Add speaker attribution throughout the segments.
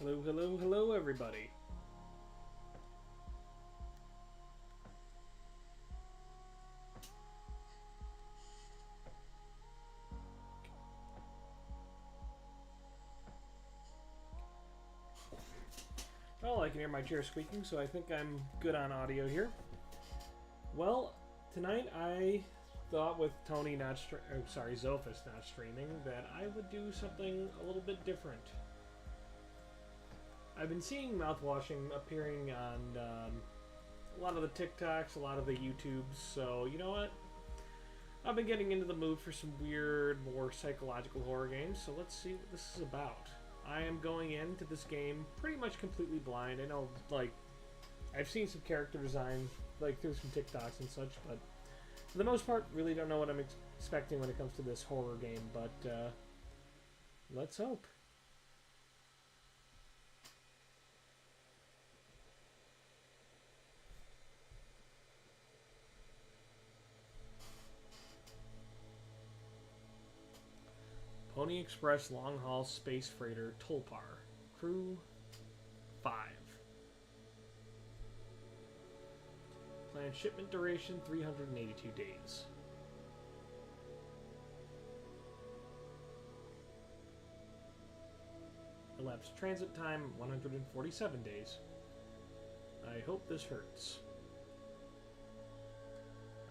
Speaker 1: Hello, hello, hello, everybody. Well, I can hear my chair squeaking, so I think I'm good on audio here. Well, tonight I thought with Tony Zophis not streaming, that I would do something a little bit different. I've been seeing mouthwashing appearing on a lot of the TikToks, a lot of the YouTubes, so you know what? I've been getting into the mood for some weird, more psychological horror games, so let's see what this is about. I am going into this game pretty much completely blind. I know, I've seen some character designs, through some TikToks and such, but for the most part, really don't know what I'm expecting when it comes to this horror game, but let's hope. Pony Express Long Haul Space Freighter Tulpar. Crew 5. Planned shipment duration 382 days. Elapsed transit time 147 days. I hope this hurts.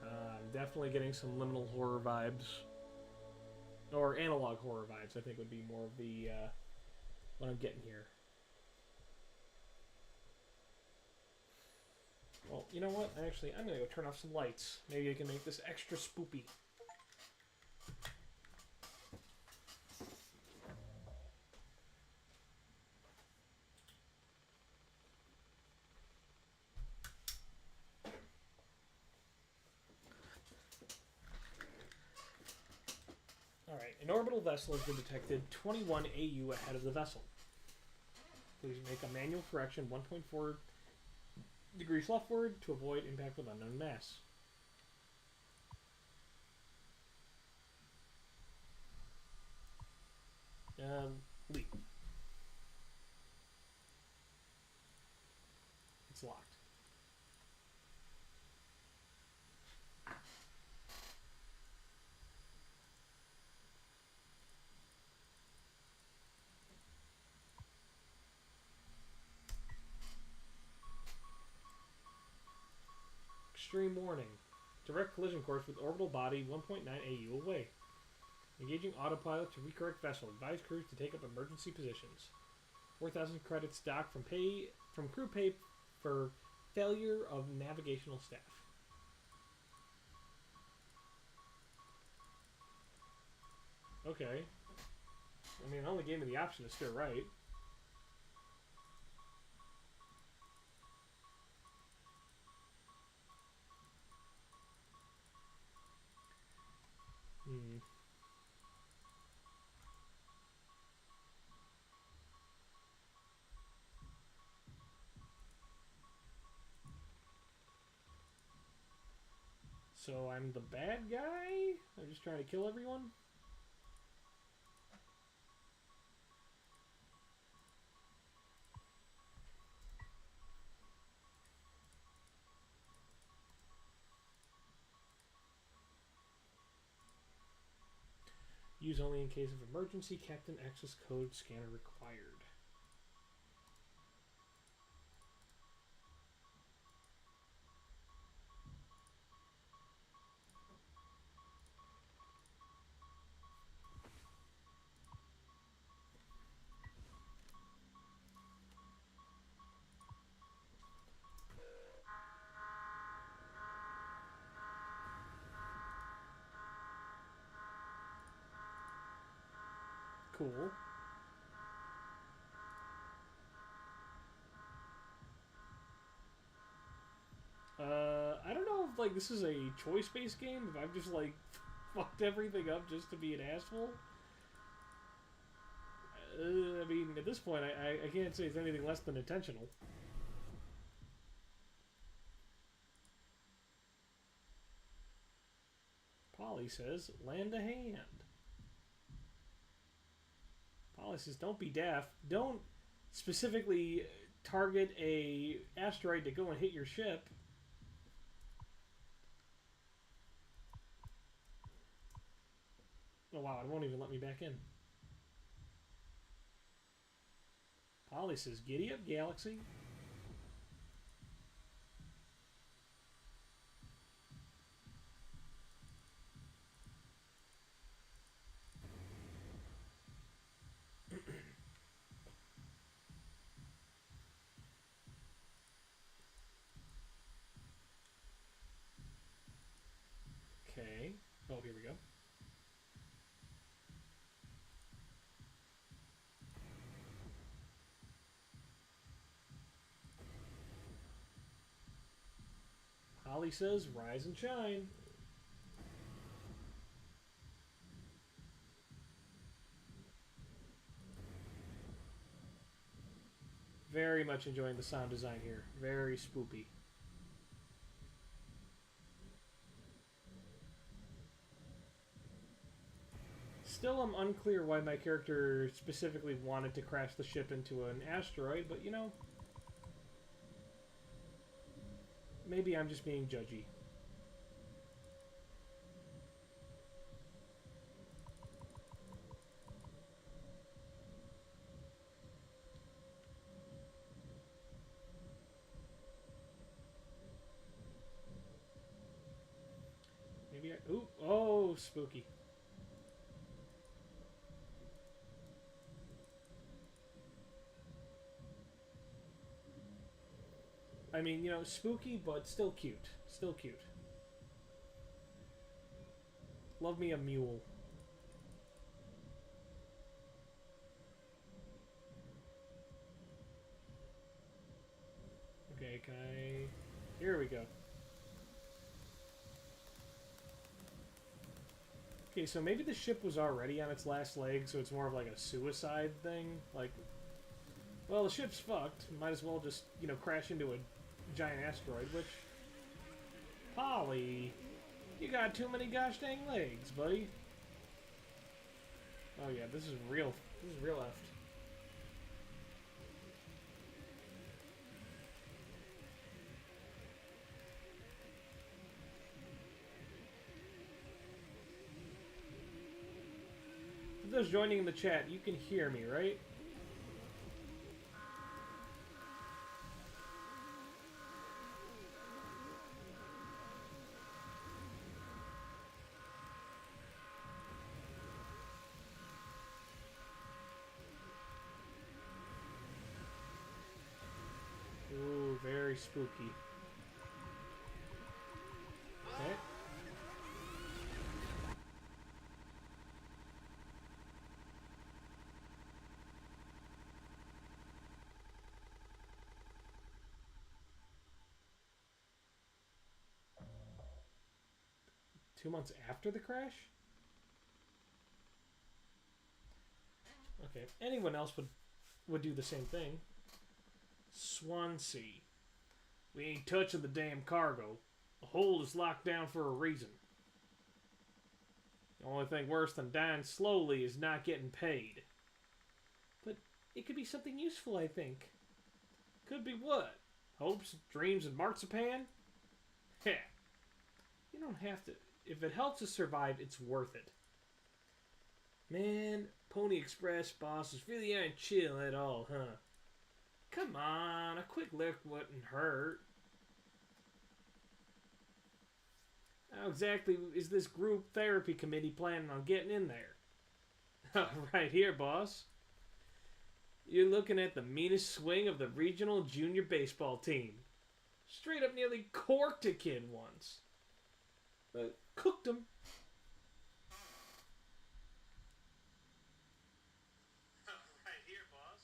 Speaker 1: I'm definitely getting some liminal horror vibes. Or analog horror vibes, I think would be more of the what I'm getting here. Well, you know what? Actually, I'm going to go turn off some lights. Maybe I can make this extra spoopy. Alright, an orbital vessel has been detected 21 AU ahead of the vessel. Please make a manual correction 1.4 degrees leftward to avoid impact with unknown mass. Leap. It's locked. Extreme warning. Direct collision course with orbital body 1.9 AU away. Engaging autopilot to recorrect vessel. Advise crews to take up emergency positions. 4,000 credits docked from crew pay for failure of navigational staff. Okay. I mean, it only gave me the option to steer right. So I'm the bad guy? I'm just trying to kill everyone? Use only in case of emergency. Captain access code scanner required. Cool. I don't know if this is a choice-based game. If I've just fucked everything up just to be an asshole. I mean, at this point, I can't say it's anything less than intentional. Polly says, "Lend a hand." Polly says, "Don't be daft. Don't specifically target a asteroid to go and hit your ship. Oh wow, it won't even let me back in. Polly says, "Giddy up, Galaxy." Okay. Oh, here we go. Holly says, "Rise and shine." Very much enjoying the sound design here. Very spoopy. Still, I'm unclear why my character specifically wanted to crash the ship into an asteroid, but you know, maybe I'm just being judgy. Maybe I... Ooh, oh, spooky. I mean, you know, spooky, but still cute. Still cute. Love me a mule. Okay, can I... Here we go. Okay, so maybe the ship was already on its last leg, so it's more of like a suicide thing. Like, well, the ship's fucked. Might as well just, you know, crash into a giant asteroid, which... Polly, you got too many gosh dang legs, buddy. Oh yeah, this is real effed. For those joining in the chat, you can hear me, right? Ooh, very spooky. Okay. Two months after the crash? Okay, anyone else would do the same thing. Swansea. We ain't touching the damn cargo. The hold is locked down for a reason. The only thing worse than dying slowly is not getting paid. But it could be something useful, I think. Could be what? Hopes, dreams, and marzipan? Heh. You don't have to... If it helps us survive, it's worth it. Man, Pony Express bosses really aren't chill at all, huh? Come on, a quick look wouldn't hurt. How exactly is this group therapy committee planning on getting in there? Right here, boss. You're looking at the meanest swing of the regional junior baseball team. Straight up nearly corked a kid once. But cooked him. Right here, boss.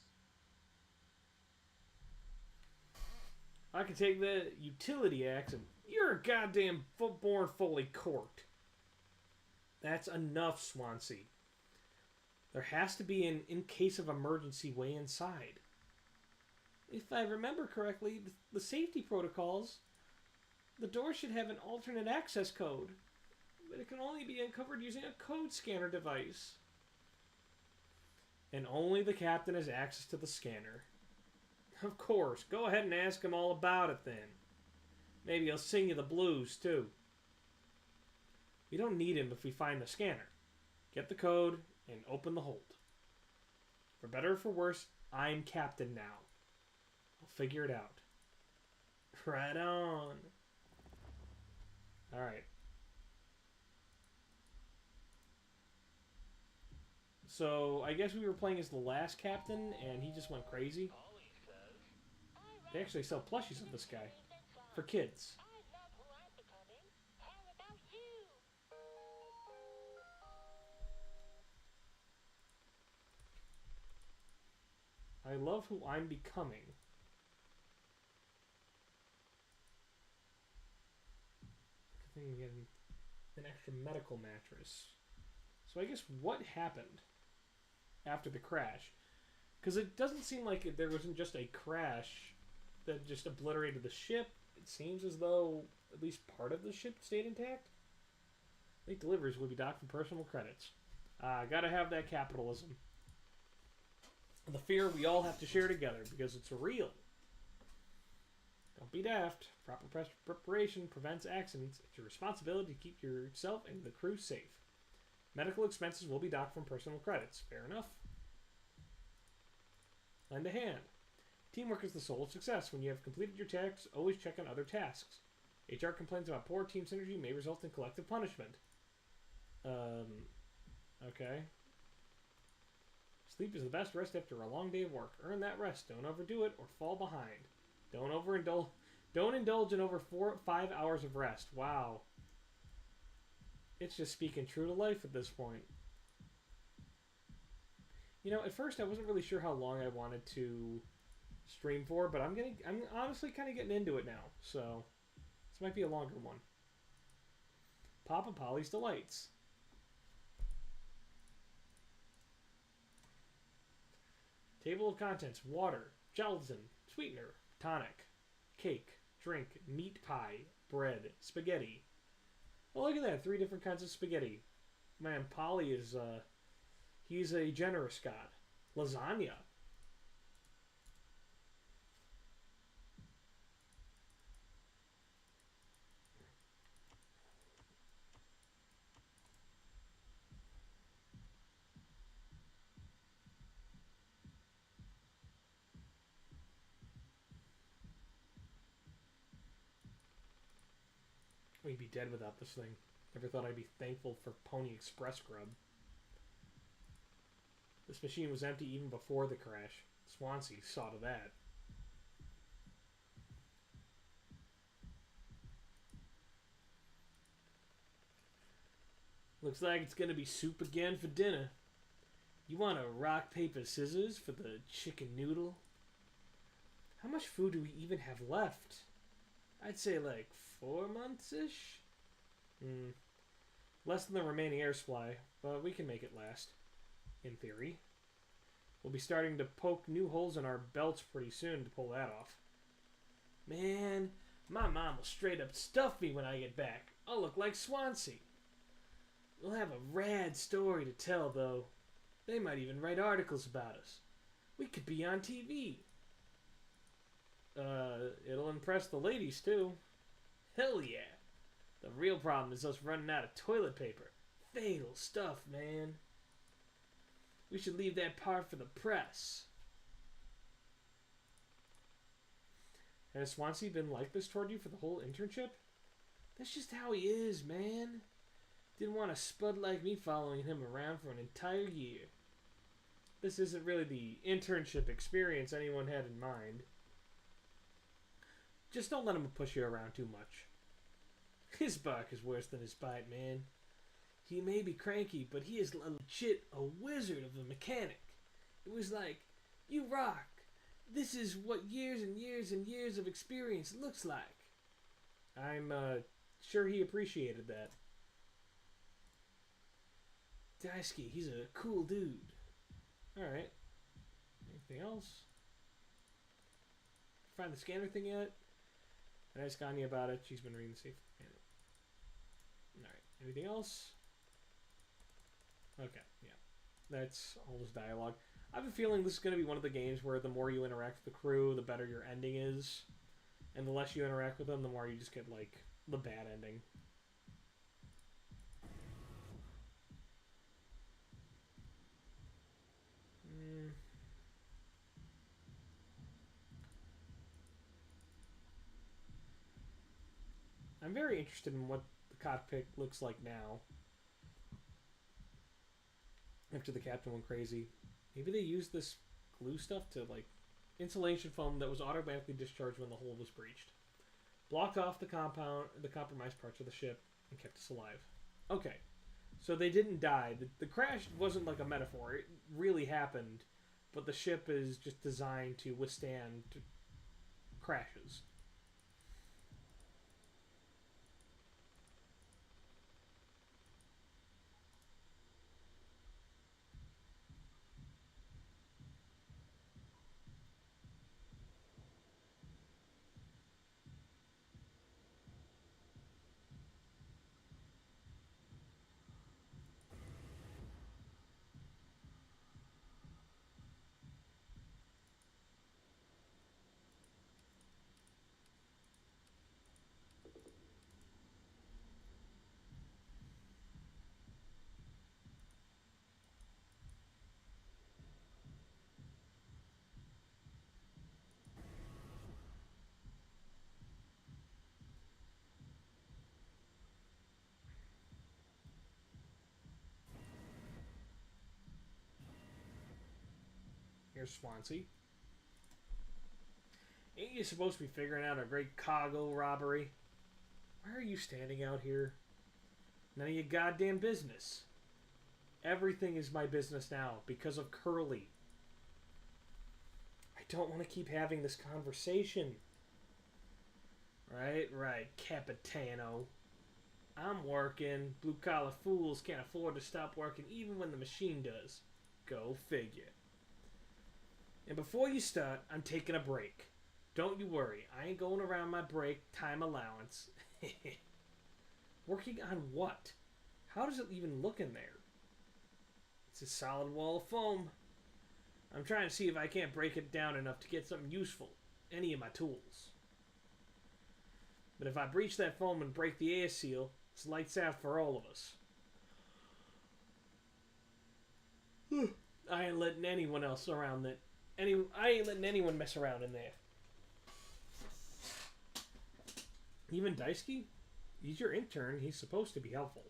Speaker 1: I can take the utility axe and you're a goddamn footborn fully corked. That's enough, Swansea. There has to be an in case of emergency way inside. If I remember correctly, the safety protocols, the door should have an alternate access code, but it can only be uncovered using a code scanner device. And only the captain has access to the scanner. Of course. Go ahead and ask him all about it then. Maybe he'll sing you the blues, too. We don't need him if we find the scanner. Get the code and open the hold. For better or for worse, I'm captain now. I'll figure it out. Right on. Alright. So, I guess we were playing as the last captain, and he just went crazy. They actually sell plushies of this guy. For kids. I love who I'm becoming. I think I'm getting an extra medical mattress. So I guess what happened after the crash? Because it doesn't seem like there wasn't just a crash that just obliterated the ship. It seems as though at least part of the ship stayed intact. Late deliveries will be docked for personal credits. Gotta have that capitalism. The fear we all have to share together because it's real. Don't be daft. Proper preparation prevents accidents. It's your responsibility to keep yourself and the crew safe. Medical expenses will be docked from personal credits. Fair enough. Lend a hand. Teamwork is the soul of success. When you have completed your tasks, always check on other tasks. HR complaints about poor team synergy may result in collective punishment. Okay. Sleep is the best rest after a long day of work. Earn that rest. Don't overdo it or fall behind. Don't indulge in over 5 hours of rest. Wow. It's just speaking true to life at this point. You know, at first I wasn't really sure how long I wanted to stream for, but I'm honestly kind of getting into it now. So this might be a longer one. Papa Polly's Delights. Table of contents: water, gelatin, sweetener, tonic, cake, drink, meat pie, bread, spaghetti. Oh, look at that. 3 different kinds of spaghetti. Man, Polly is, he's a generous god. Lasagna. We'd be dead without this thing. Never thought I'd be thankful for Pony Express grub. This machine was empty even before the crash. Swansea saw to that. Looks like it's gonna be soup again for dinner. You want a rock, paper, scissors for the chicken noodle? How much food do we even have left? I'd say like 4 months-ish? Less than the remaining air supply, but we can make it last. In theory. We'll be starting to poke new holes in our belts pretty soon to pull that off. Man, my mom will straight up stuff me when I get back. I'll look like Swansea. We'll have a rad story to tell, though. They might even write articles about us. We could be on TV. It'll impress the ladies, too. Hell yeah. The real problem is us running out of toilet paper. Fatal stuff, man. We should leave that part for the press. Has Swansea been like this toward you for the whole internship? That's just how he is, man. Didn't want a spud like me following him around for an entire year. This isn't really the internship experience anyone had in mind. Just don't let him push you around too much. His bark is worse than his bite, man. He may be cranky, but he is legit a wizard of a mechanic. It was like, you rock. This is what years and years and years of experience looks like. I'm sure he appreciated that. Daisuke, he's a cool dude. Alright. Anything else? Find the scanner thing yet? I asked Anya about it. She's been reading the safe. Alright. Anything else? Okay, yeah. That's all this dialogue. I have a feeling this is going to be one of the games where the more you interact with the crew, the better your ending is. And the less you interact with them, the more you just get, like, the bad ending. I'm very interested in what the cockpit looks like now. After the captain went crazy. Maybe they used this glue stuff to, like, insulation foam that was automatically discharged when the hole was breached. Blocked off the compromised parts of the ship, and kept us alive. Okay, so they didn't die. The crash wasn't like a metaphor. It really happened, but the ship is just designed to withstand crashes. Here's Swansea. Ain't you supposed to be figuring out a great cargo robbery? Why are you standing out here? None of your goddamn business. Everything is my business now because of Curly. I don't want to keep having this conversation. Right, Capitano. I'm working. Blue-collar fools can't afford to stop working even when the machine does. Go figure. And before you start, I'm taking a break. Don't you worry, I ain't going around my break time allowance. Working on what? How does it even look in there? It's a solid wall of foam. I'm trying to see if I can't break it down enough to get something useful. Any of my tools. But if I breach that foam and break the air seal, it's lights out for all of us. I ain't letting anyone else around that. I ain't letting anyone mess around in there. Even Daisuke? He's your intern. He's supposed to be helpful.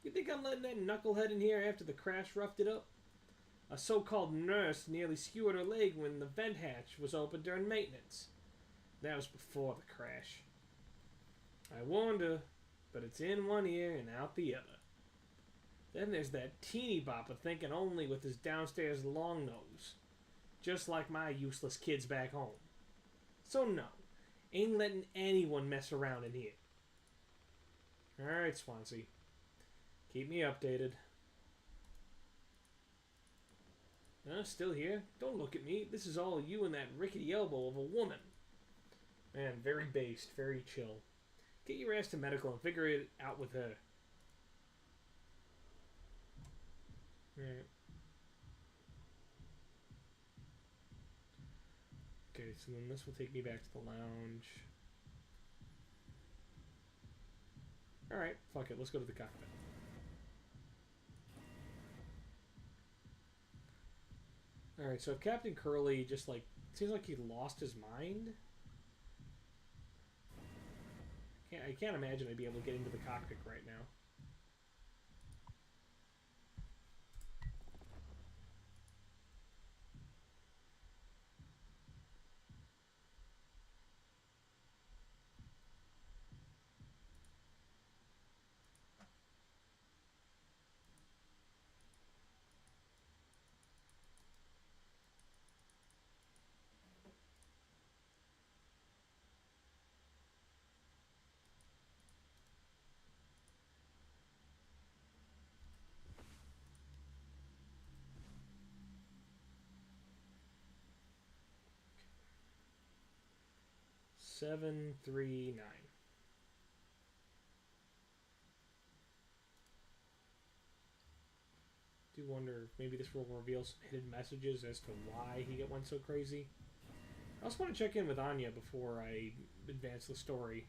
Speaker 1: You think I'm letting that knucklehead in here after the crash roughed it up? A so-called nurse nearly skewered her leg when the vent hatch was open during maintenance. That was before the crash. I warned her, but it's in one ear and out the other. Then there's that teeny bopper thinking only with his downstairs long nose. Just like my useless kids back home. So no, ain't letting anyone mess around in here. Alright, Swansea. Keep me updated. Still here? Don't look at me. This is all you and that rickety elbow of a woman. Man, very based, very chill. Get your ass to medical and figure it out with her. Alright. Okay, so then this will take me back to the lounge. Alright, fuck it. Let's go to the cockpit. Alright, so if Captain Curly just, like, seems like he lost his mind. I can't imagine I'd be able to get into the cockpit right now. Seven, 3, 9. do wonder if maybe this will reveal some hidden messages as to why he went so crazy. I also want to check in with Anya before I advance the story.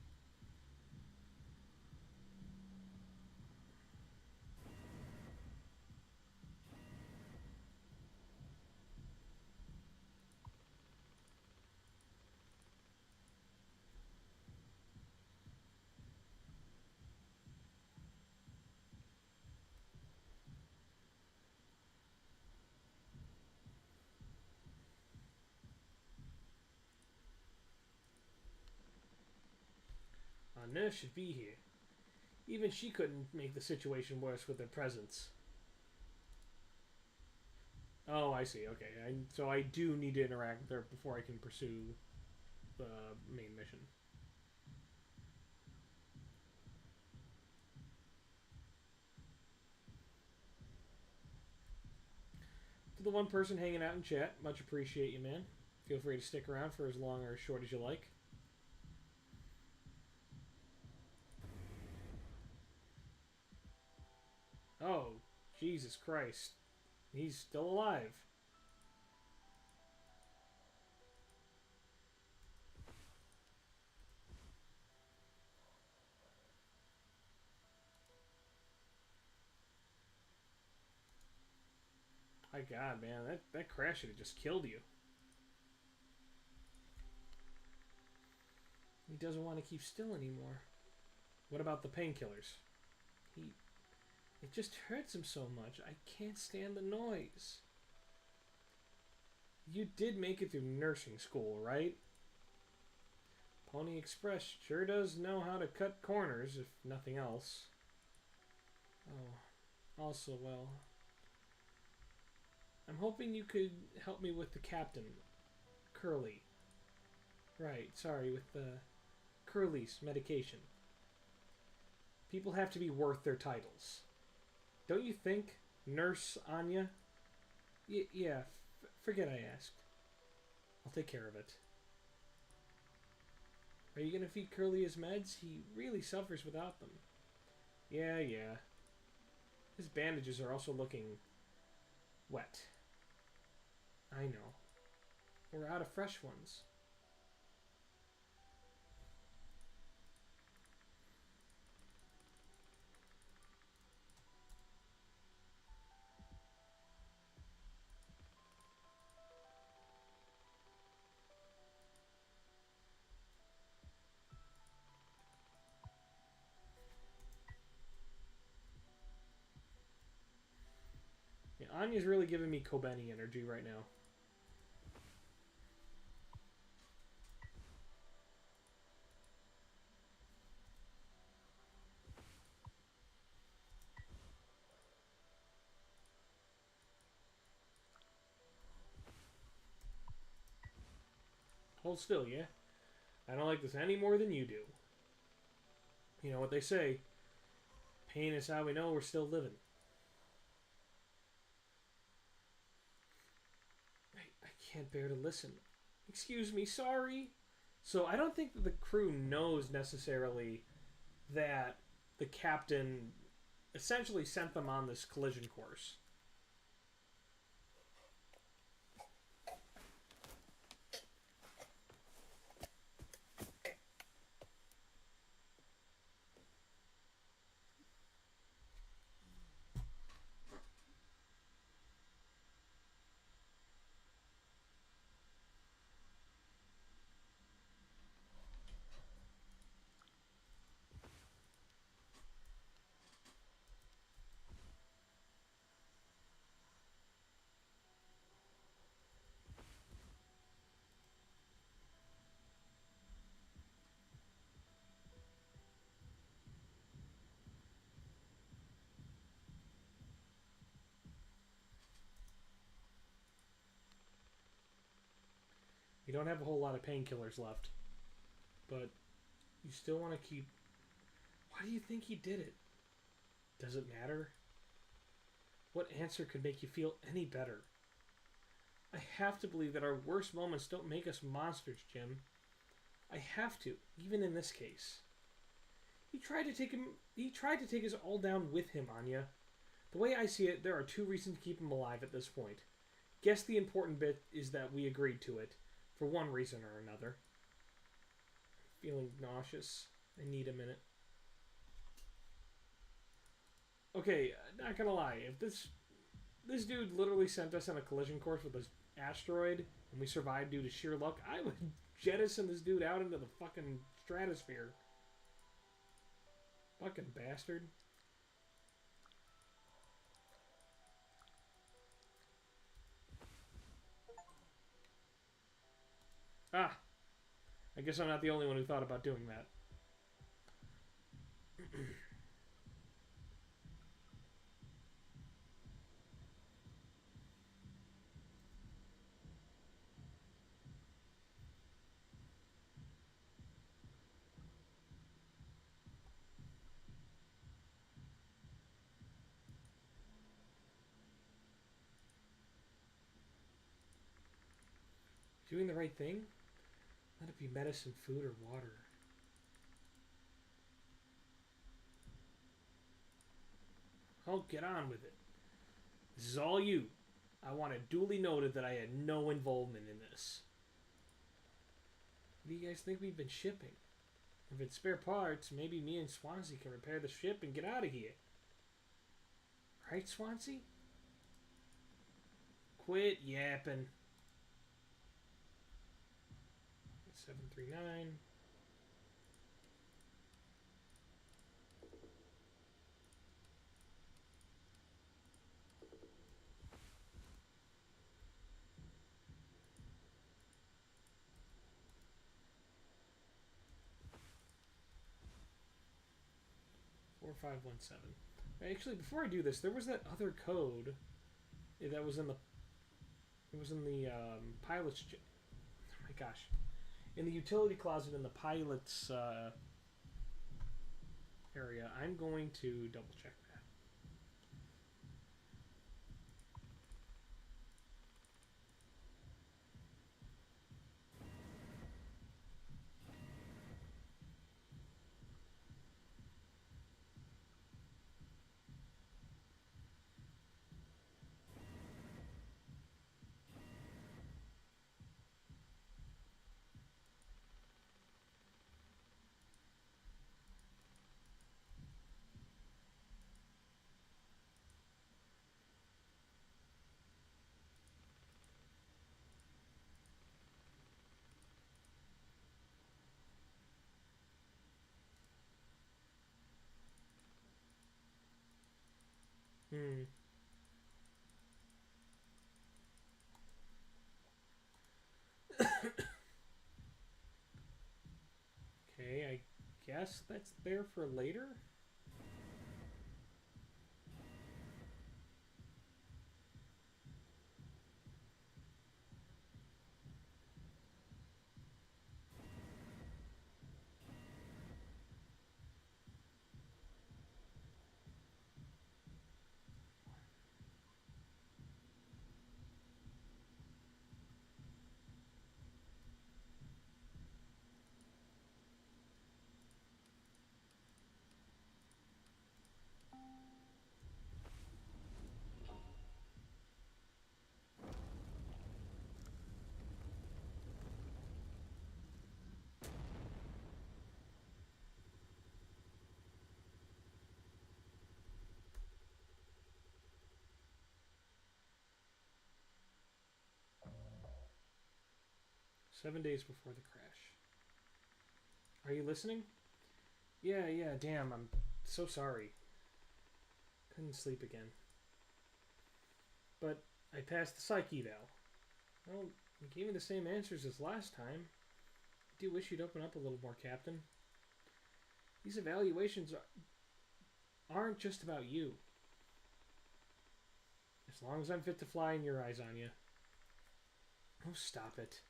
Speaker 1: Anya should be here. Even she couldn't make the situation worse with her presence. Oh, I see. Okay, so I do need to interact with her before I can pursue the main mission. To the one person hanging out in chat, much appreciate you, man. Feel free to stick around for as long or as short as you like. Oh, Jesus Christ. He's still alive. My God, man, that crash should have just killed you. He doesn't want to keep still anymore. What about the painkillers? It just hurts him so much. I can't stand the noise. You did make it through nursing school, right? Pony Express sure does know how to cut corners, if nothing else. Oh, also, well, I'm hoping you could help me with the captain, Curly. Right, sorry, with the Curly's medication. People have to be worth their titles. Don't you think, Nurse Anya? Yeah, forget I asked. I'll take care of it. Are you gonna feed Curly his meds? He really suffers without them. Yeah. His bandages are also looking wet. I know. We're out of fresh ones. Yeah, Anya's really giving me Kobeni energy right now. Hold still, yeah? I don't like this any more than you do. You know what they say. Pain is how we know we're still living. I can't bear to listen. Excuse me, sorry. So I don't think that the crew knows necessarily that the captain essentially sent them on this collision course. You don't have a whole lot of painkillers left. But you still want to keep... Why do you think he did it? Does it matter? What answer could make you feel any better? I have to believe that our worst moments don't make us monsters, Jim. I have to, even in this case. He tried to take us all down with him, Anya. The way I see it, there are two reasons to keep him alive at this point. Guess the important bit is that we agreed to it, for one reason or another. Feeling nauseous. I need a minute. Okay, not gonna lie. If this dude literally sent us on a collision course with this asteroid, and we survived due to sheer luck, I would jettison this dude out into the fucking stratosphere. Fucking bastard. Ah, I guess I'm not the only one who thought about doing that. Doing the right thing? Let it be medicine, food, or water. I'll get on with it. This is all you. I want it duly noted that I had no involvement in this. What do you guys think we've been shipping? If it's spare parts, maybe me and Swansea can repair the ship and get out of here. Right, Swansea? Quit yapping. 739. Four, 517. Actually, before I do this, there was that other code that was in the. It was in the pilot's. Oh my gosh, in the utility closet in the pilot's area. I'm going to double check that. Hmm. Okay, I guess that's there for later. Seven days before the crash. Are you listening? Yeah, damn, I'm so sorry. Couldn't sleep again. But I passed the psych eval. Well, you gave me the same answers as last time. I do wish you'd open up a little more, Captain. These evaluations aren't just about you. As long as I'm fit to fly and your eyes on you. Oh, stop it.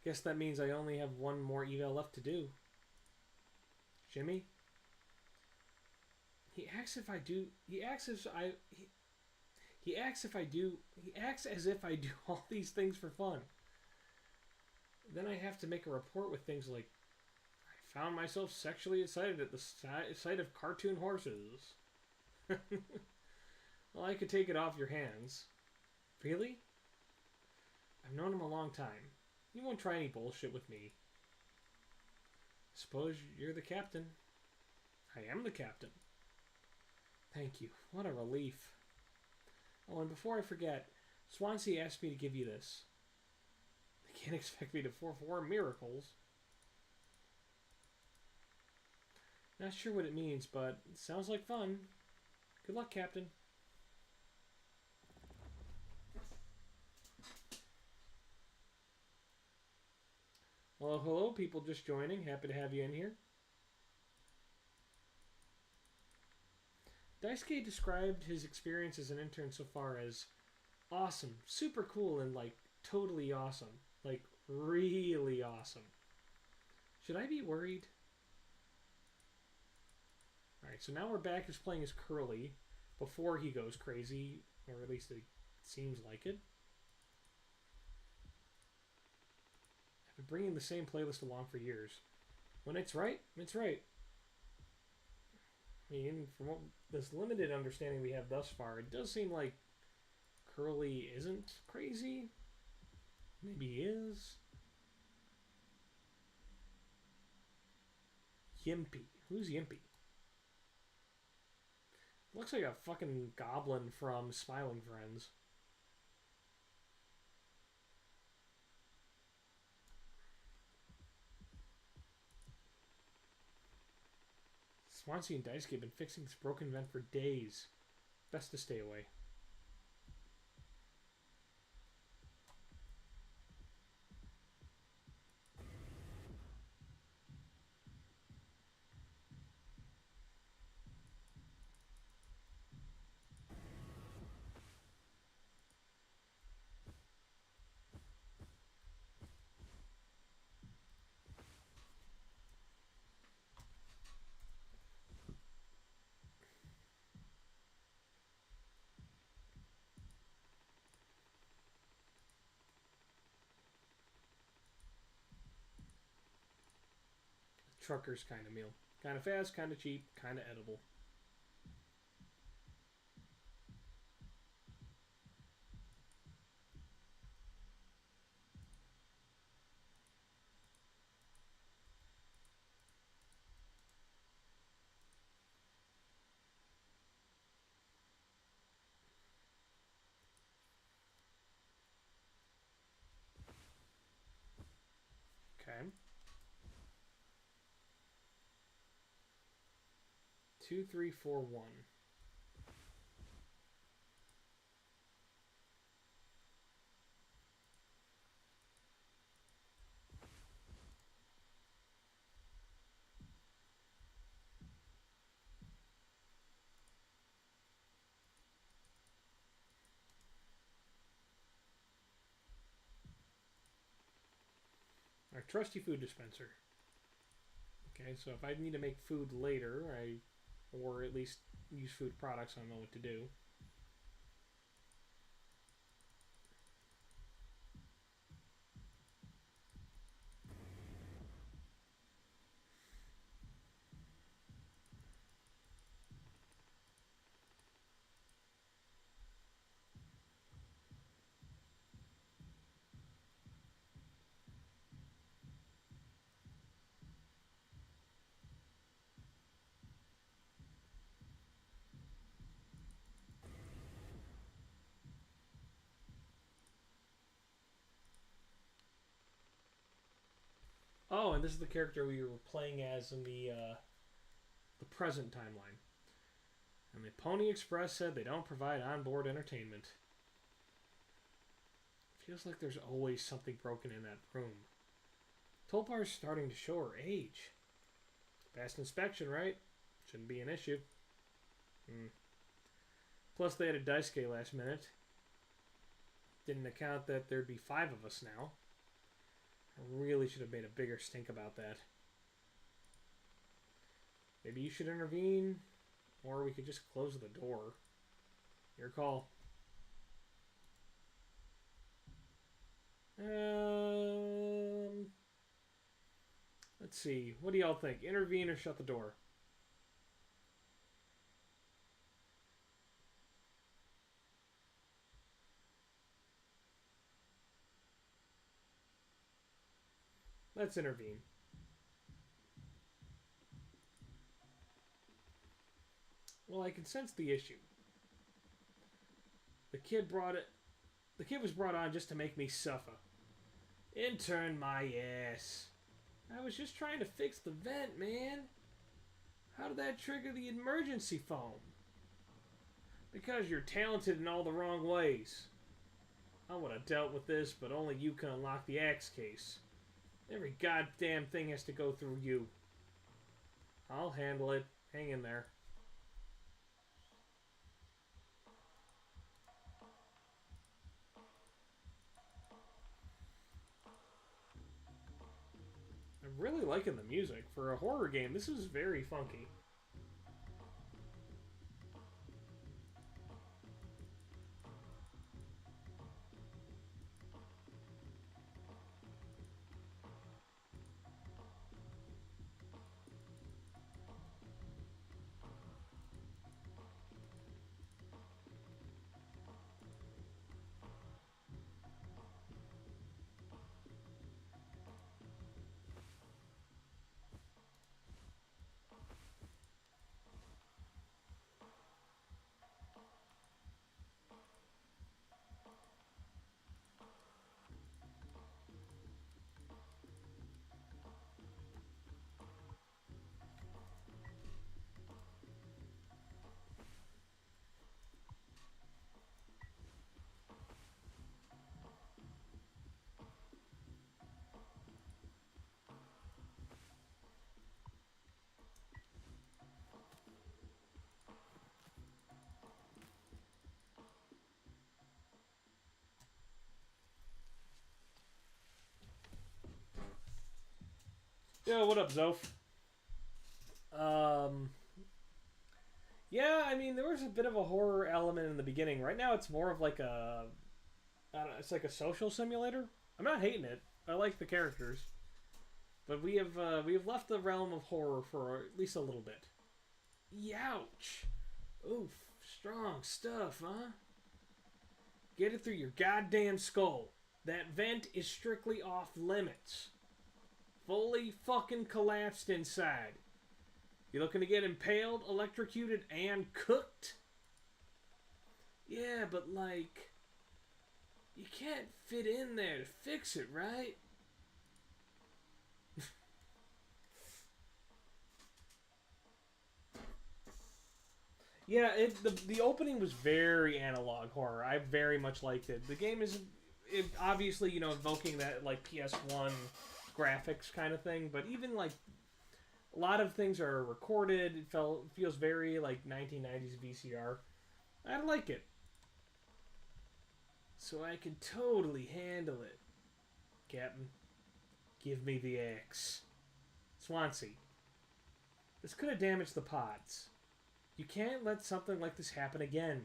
Speaker 1: Guess that means I only have one more eval left to do. Jimmy? He acts if I do. He acts as if I do all these things for fun. Then I have to make a report with things like, I found myself sexually excited at the sight of cartoon horses. Well, I could take it off your hands. Really? I've known him a long time. You won't try any bullshit with me. Suppose you're the captain. I am the captain. Thank you. What a relief. Oh, and before I forget, Swansea asked me to give you this. They can't expect me to perform miracles. Not sure what it means, but it sounds like fun. Good luck, Captain. Well, hello, people just joining. Happy to have you in here. Daisuke described his experience as an intern so far as awesome, super cool, and like totally awesome. Like really awesome. Should I be worried? Alright, so now we're back as playing as Curly before he goes crazy, or at least it seems like it. I've been bringing the same playlist along for years. When it's right, it's right. I mean, from what, this limited understanding we have thus far, it does seem like Curly isn't crazy. Maybe he is. Yimpy. Who's Yimpy? Looks like a fucking goblin from Smiling Friends. Swansea and Daisuke have been fixing this broken vent for days. Best to stay away. Trucker's kind of meal. Kind of fast, kind of cheap, kind of edible. Okay. 2, 3, 4, 1. Our trusty food dispenser. Okay, so if I need to make food later, or at least use food products, I know what to do. Oh, and this is the character we were playing as in the present timeline. And the Pony Express said they don't provide onboard entertainment. Feels like there's always something broken in that room. Tulpar's starting to show her age. Past inspection, right? Shouldn't be an issue. Plus, they added Daisuke last minute. Didn't account that there'd be 5 of us now. I really should have made a bigger stink about that. Maybe you should intervene, or we could just close the door. Your call. Let's see. What do y'all think? Intervene or shut the door? Let's intervene. Well, I can sense the issue. The kid brought it. The kid was brought on just to make me suffer. Intern my ass. I was just trying to fix the vent, man. How did that trigger the emergency foam? Because you're talented in all the wrong ways. I would have dealt with this, but only you can unlock the axe case. Every goddamn thing has to go through you. I'll handle it. Hang in there. I'm really liking the music. For a horror game, this is very funky. Yo, what up, Zoph? Yeah, I mean, there was a bit of a horror element in the beginning. Right now, it's more of like a, I don't know, it's like a social simulator. I'm not hating it. I like the characters, but we have left the realm of horror for at least a little bit. Youch! Oof, strong stuff, huh? Get it through your goddamn skull. That vent is strictly off limits. Fully fucking collapsed inside. You looking to get impaled, electrocuted, and cooked? Yeah, but like, you can't fit in there to fix it, right? Yeah, the opening was very analog horror. I very much liked it. The game is obviously, you know, evoking that like PS1 graphics kind of thing, but even like a lot of things are recorded. It feels very like 1990s VCR. I like it. So I can totally handle it. Captain, give me the axe. Swansea, this could have damaged the pods. You can't let something like this happen again.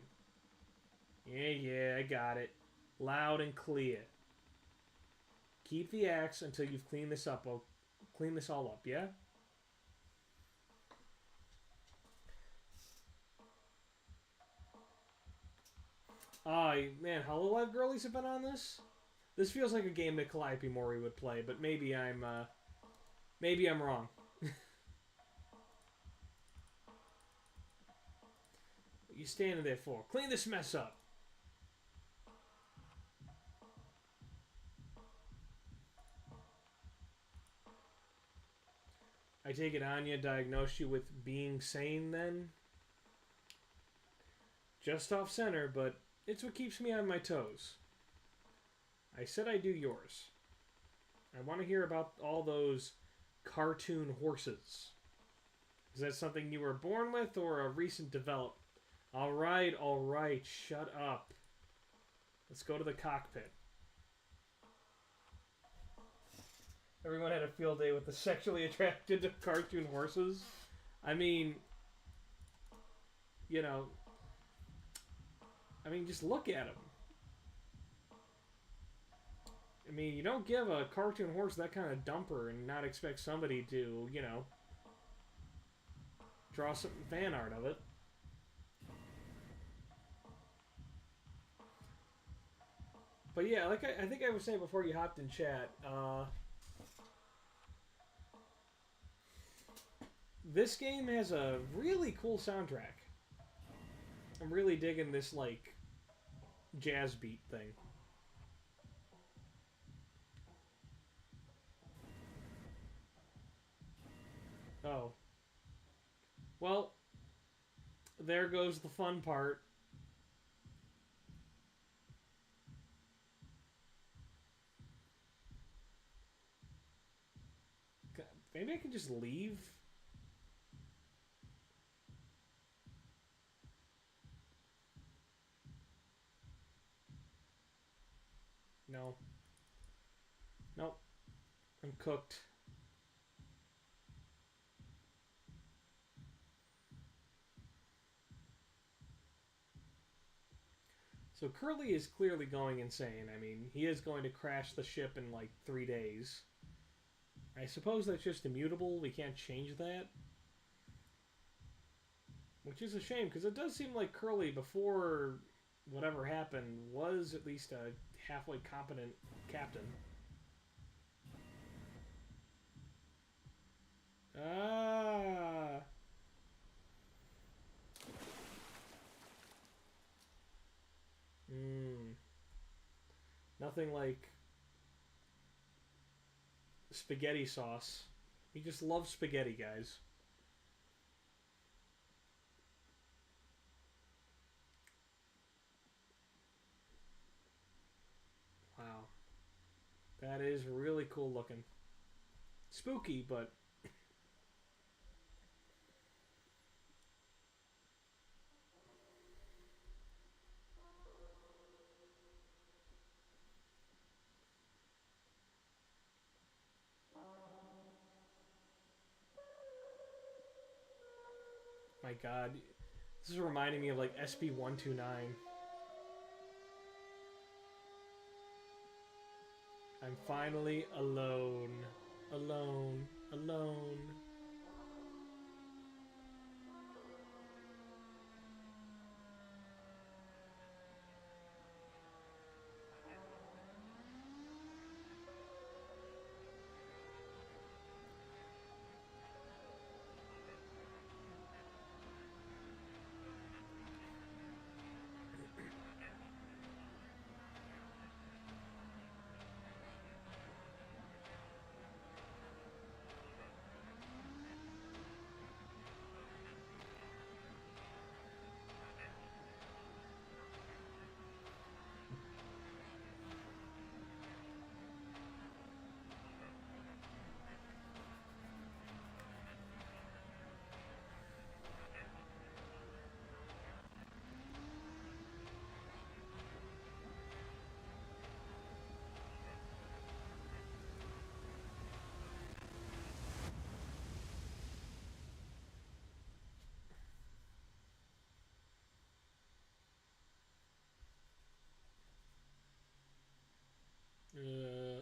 Speaker 1: Yeah, I got it. Loud and clear. Keep the axe until you've cleaned this up. Clean this all up, yeah? Man, Hololive girlies have been on this? This feels like a game that Calliope Mori would play, but maybe I'm wrong. What you standing there for? Clean this mess up. I take it Anya diagnosed you with being sane then? Just off center, but it's what keeps me on my toes. I said I'd do yours. I want to hear about all those cartoon horses. Is that something you were born with or a recent development? All right, shut up. Let's go to the cockpit. Everyone had a field day with the sexually attracted to cartoon horses. I mean, you know, just look at them. I mean, you don't give a cartoon horse that kind of dumper and not expect somebody to, you know, draw some fan art of it. But yeah, like I think I was saying before you hopped in chat, This game has a really cool soundtrack. I'm really digging this, like, jazz beat thing. Oh. Well, there goes the fun part. Maybe I can just leave? No. Nope. I'm cooked. So Curly is clearly going insane. I mean, he is going to crash the ship in like 3 days. I suppose that's just immutable. We can't change that. Which is a shame, because it does seem like Curly, before whatever happened, was at least a halfway competent captain. Ah. Hmm. Nothing like spaghetti sauce. He just loves spaghetti, guys. Wow. That is really cool looking. Spooky, but my god. This is reminding me of like SB129. I'm finally alone. Alone. Alone.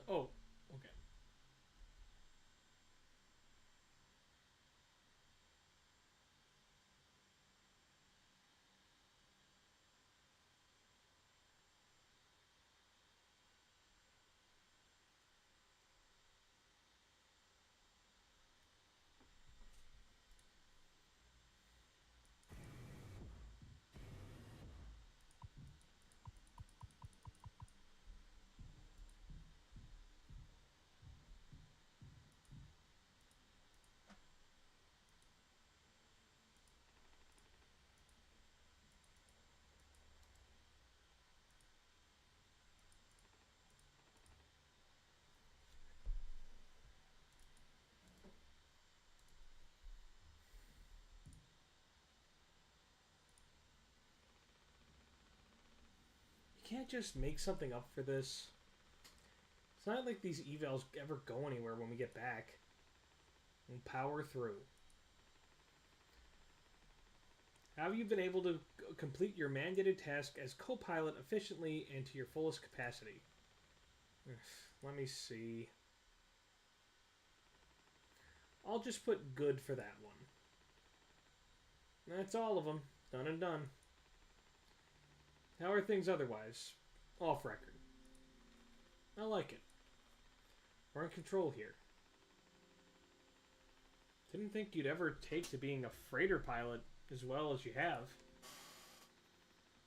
Speaker 1: Oh, okay. You can't just make something up for this. It's not like these evals ever go anywhere when we get back. And power through. How have you been able to complete your mandated task as co-pilot efficiently and to your fullest capacity? Let me see. I'll just put good for that one. That's all of them. Done and done. How are things otherwise? Off record. I like it. We're in control here. Didn't think you'd ever take to being a freighter pilot as well as you have.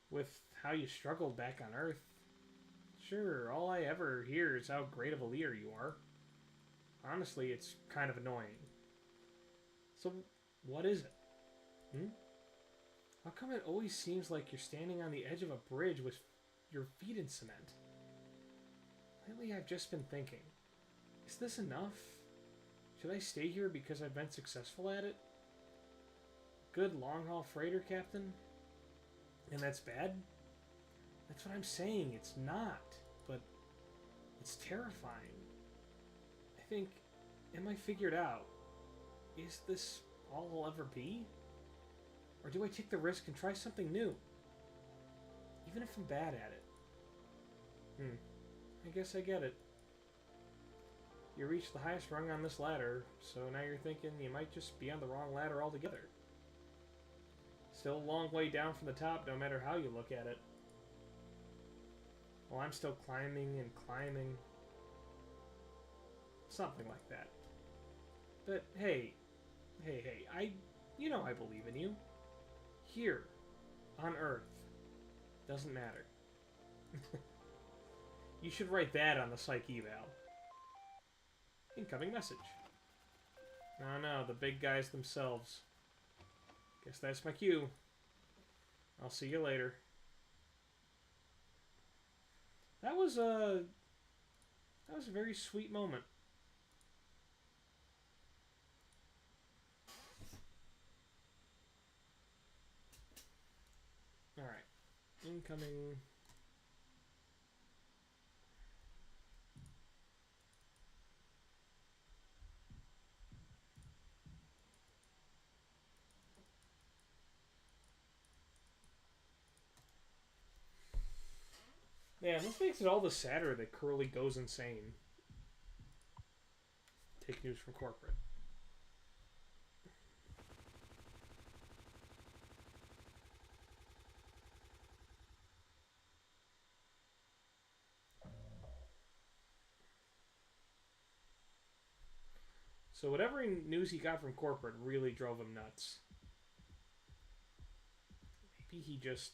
Speaker 1: With how you struggled back on Earth. Sure, all I ever hear is how great of a leader you are. Honestly, it's kind of annoying. So, what is it? Hmm? How come it always seems like you're standing on the edge of a bridge with your feet in cement? Lately, I've just been thinking, is this enough? Should I stay here because I've been successful at it? Good long haul freighter captain? And that's bad? That's what I'm saying, it's not. But it's terrifying. I think, am I figured out? Is this all I'll ever be? Or do I take the risk and try something new? Even if I'm bad at it. I guess I get it. You reached the highest rung on this ladder, so now you're thinking you might just be on the wrong ladder altogether. Still a long way down from the top, no matter how you look at it. Well, I'm still climbing and climbing. Something like that. But hey, you know I believe in you. Here, on Earth. Doesn't matter. You should write that on the psych eval. Incoming message. Oh no, the big guys themselves. Guess that's my cue. I'll see you later. That was a very sweet moment. Alright. Incoming. Yeah, this makes it all the sadder that Curly goes insane. Take news from corporate. So whatever news he got from corporate really drove him nuts. Maybe he just...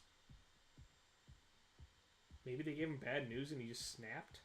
Speaker 1: Maybe they gave him bad news and he just snapped?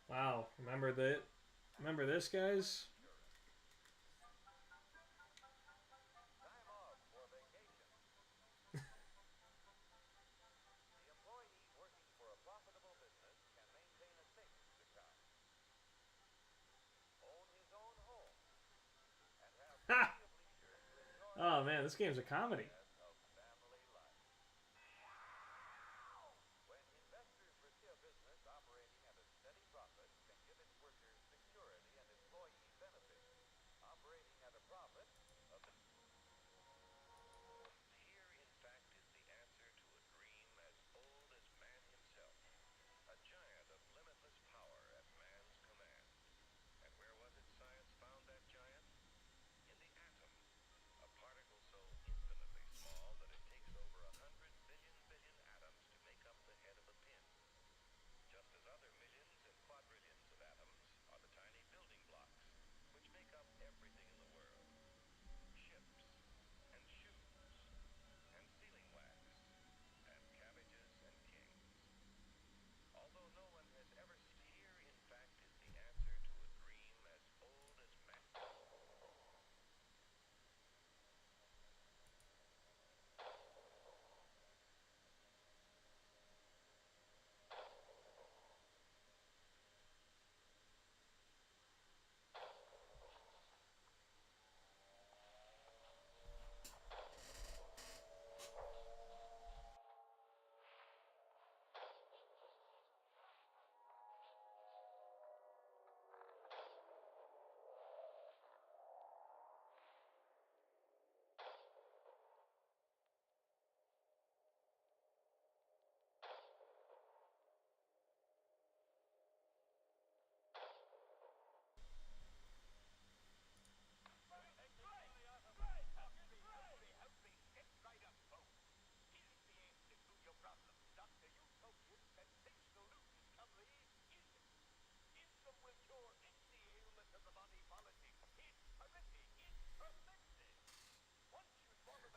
Speaker 1: Wow, remember that? Remember this, guys? Ha! Oh man, this game's a comedy.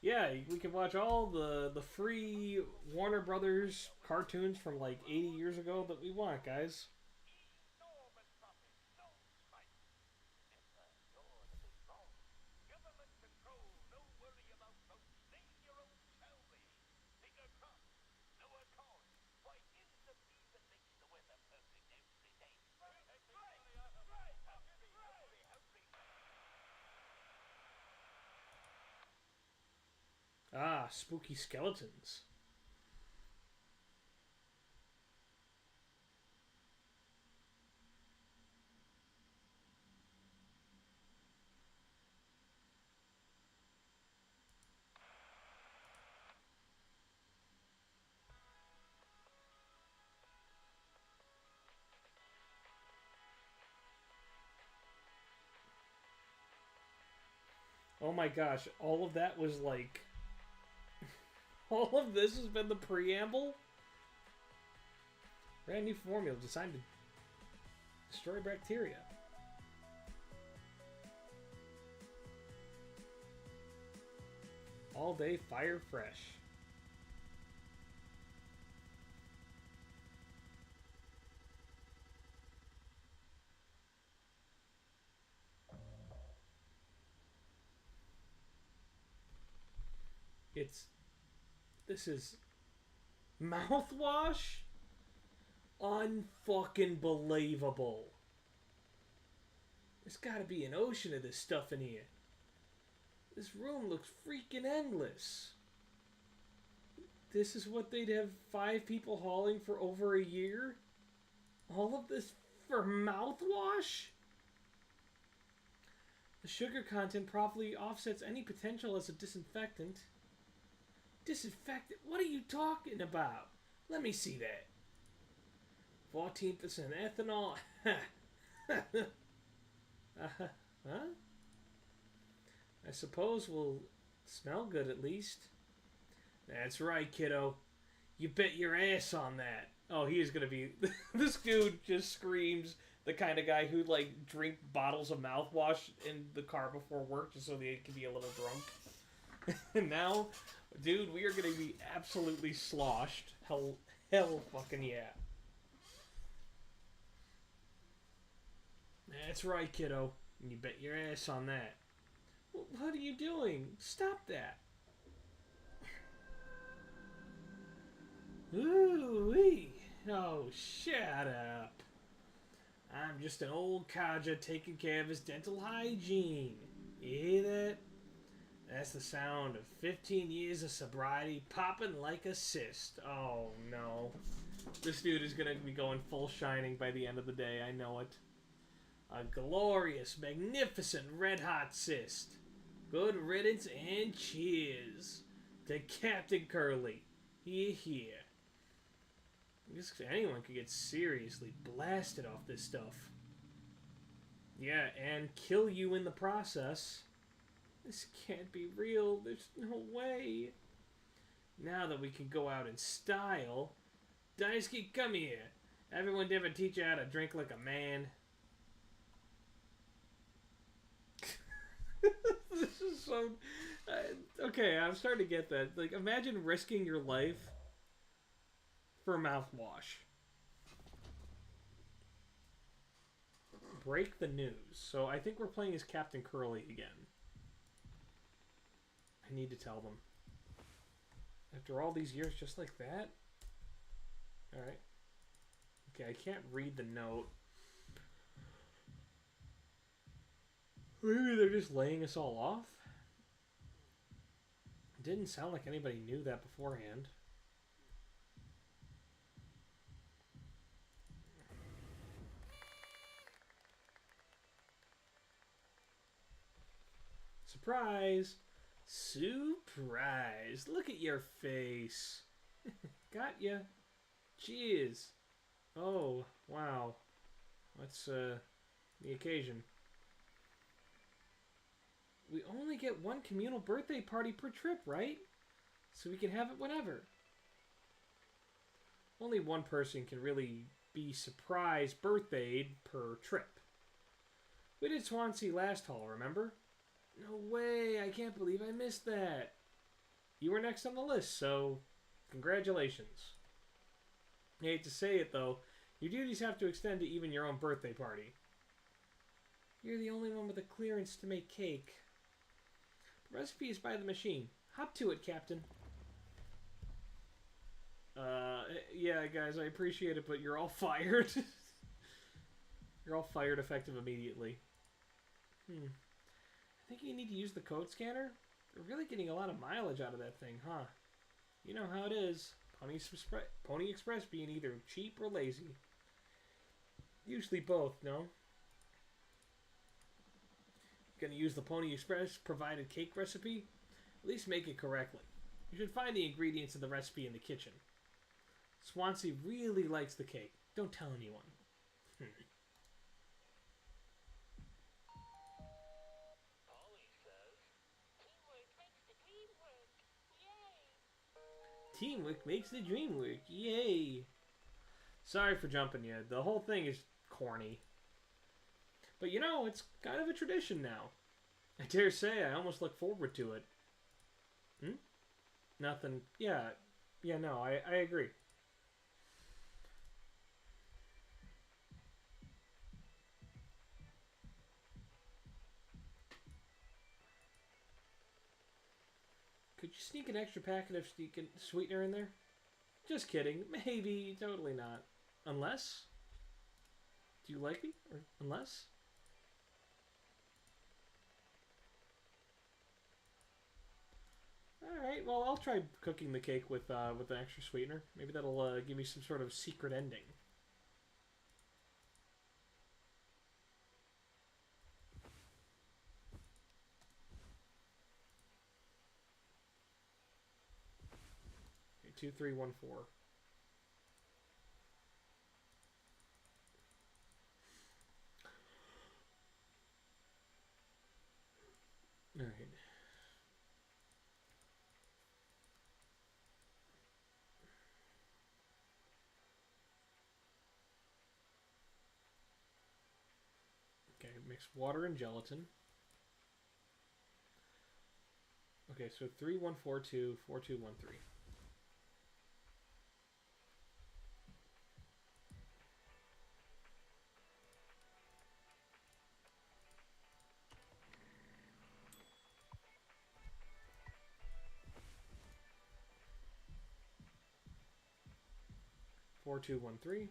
Speaker 1: Yeah, we can watch all the free Warner Brothers cartoons from like 80 years ago that we want, guys. Ah, spooky skeletons. Oh my gosh, all of that was like. All of this has been the preamble? Brand new formula designed to destroy bacteria. All day fire fresh. It's. This is. Mouthwash? Unfucking believable. There's gotta be an ocean of this stuff in here. This room looks freaking endless. This is what they'd have 5 people hauling for over a year? All of this for mouthwash? The sugar content probably offsets any potential as a disinfectant. Disinfectant? What are you talking about? Let me see that. 14% ethanol. Huh? I suppose we'll smell good at least. That's right, kiddo. You bet your ass on that. Oh, he is gonna be. This dude just screams the kind of guy who like drink bottles of mouthwash in the car before work just so they can be a little drunk. And now, dude, we are gonna be absolutely sloshed. Hell fucking yeah. That's right, kiddo. You bet your ass on that. What are you doing? Stop that. Ooh-wee. Oh, shut up. I'm just an old codger taking care of his dental hygiene. You hear that? That's the sound of 15 years of sobriety popping like a cyst. Oh, no. This dude is going to be going full Shining by the end of the day. I know it. A glorious, magnificent, red-hot cyst. Good riddance and cheers to Captain Curly. Here. Anyone could get seriously blasted off this stuff. Yeah, and kill you in the process. This can't be real. There's no way. Now that we can go out in style. Daisuke, come here. Everyone ever teach you how to drink like a man? This is so... okay, I'm starting to get that. Like, imagine risking your life for mouthwash. Break the news. So I think we're playing as Captain Curly again. I need to tell them. After all these years, just like that? Alright. Okay, I can't read the note. Maybe they're just laying us all off? It didn't sound like anybody knew that beforehand. Surprise! Surprise! Look at your face. Got ya. Cheers. Oh, wow. What's the occasion? We only get one communal birthday party per trip, right? So we can have it whenever. Only one person can really be surprise birthdayed per trip. We did Swansea last haul, remember? No way! I can't believe I missed that. You were next on the list, so congratulations. I hate to say it though, your duties have to extend to even your own birthday party. You're the only one with the clearance to make cake. The recipe is by the machine. Hop to it, Captain. Yeah, guys, I appreciate it, but you're all fired. You're all fired effective immediately. I think you need to use the code scanner. They're really getting a lot of mileage out of that thing, huh? You know how it is. Pony Express being either cheap or lazy. Usually both, no? Gonna use the Pony Express provided cake recipe? At least make it correctly. You should find the ingredients of the recipe in the kitchen. Swansea really likes the cake. Don't tell anyone. Teamwork makes the dream work. Yay! Sorry for jumping you. The whole thing is corny. But you know, it's kind of a tradition now. I dare say I almost look forward to it. Nothing. Yeah. Yeah, no, I agree. Could you sneak an extra packet of sweetener in there? Just kidding. Maybe. Totally not. Unless? Do you like me? Or unless? Alright, well, I'll try cooking the cake with the extra sweetener. Maybe that'll give me some sort of secret ending. Okay, 2314. Alright. Okay, mix water and gelatin. Okay, so 3142, 4213. Four two one three.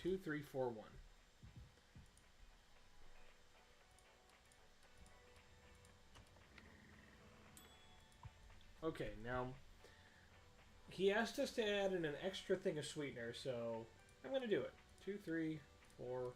Speaker 1: Two three four one. Okay, now he asked us to add in an extra thing of sweetener, so I'm gonna do it. 2341.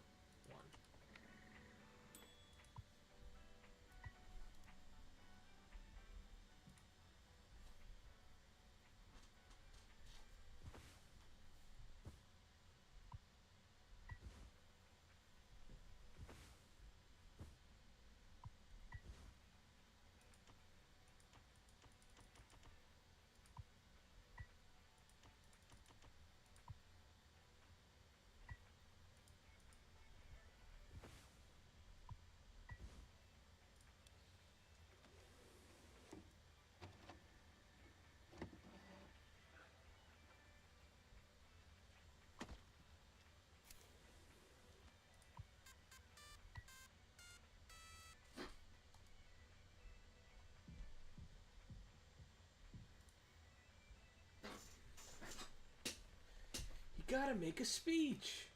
Speaker 1: You gotta make a speech.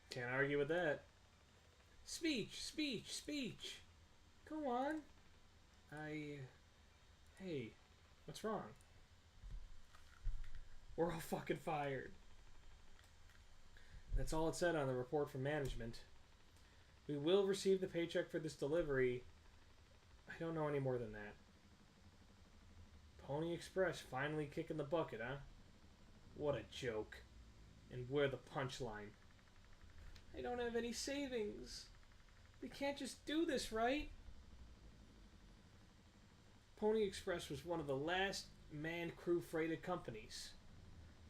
Speaker 1: Can't argue with that. Speech, speech, speech. Go on. Hey, what's wrong? We're all fucking fired. That's all it said on the report from management. We will receive the paycheck for this delivery. I don't know any more than that. Pony Express finally kicking the bucket, huh? What a joke. And we're the punchline. I don't have any savings. They can't just do this, right? Pony Express was one of the last manned crew freighted companies.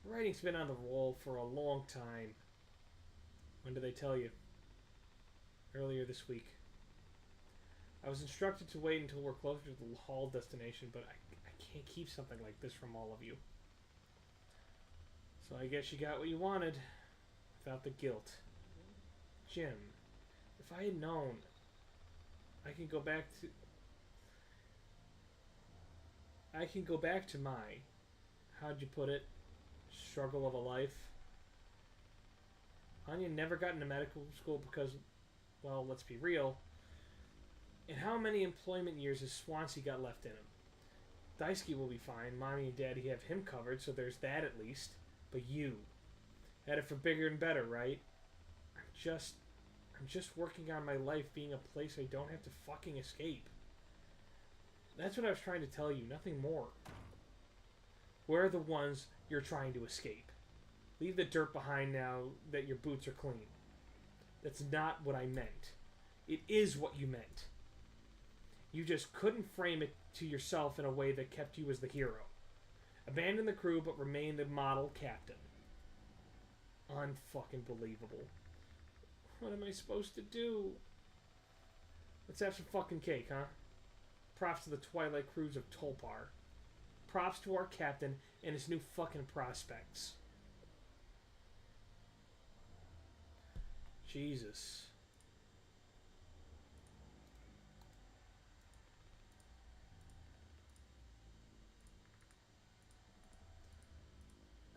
Speaker 1: The writing's been on the wall for a long time. When did they tell you? Earlier this week. I was instructed to wait until we're closer to the haul destination, but I can't keep something like this from all of you. So I guess you got what you wanted, without the guilt. Jim, if I had known, I can go back to my, how'd you put it, struggle of a life. Anya never got into medical school because, well, let's be real. And how many employment years has Swansea got left in him? Daisuke will be fine. Mommy and Daddy have him covered, so there's that at least. But you, headed for bigger and better, right? I'm just working on my life being a place I don't have to fucking escape. That's what I was trying to tell you, nothing more. We're the ones you're trying to escape. Leave the dirt behind now that your boots are clean. That's not what I meant. It is what you meant. You just couldn't frame it to yourself in a way that kept you as the hero. Abandon the crew but remain the model captain. Unfucking believable. What am I supposed to do? Let's have some fucking cake, huh? Props to the Twilight Crews of Tolpar. Props to our captain and his new fucking prospects. Jesus.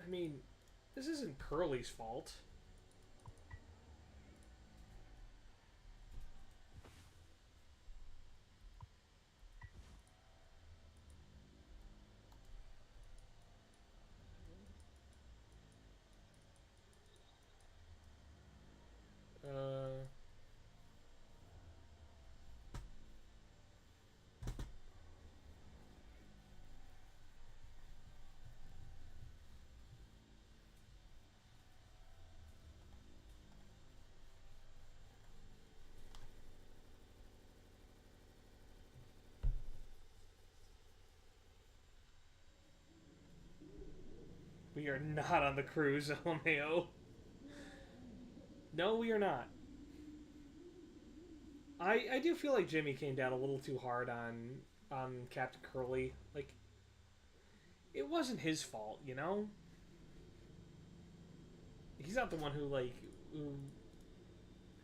Speaker 1: I mean, this isn't Curly's fault. We are not on the cruise, LMAO. No, we are not. I do feel like Jimmy came down a little too hard on Captain Curly. Like, it wasn't his fault, you know? He's not the one who, like, who,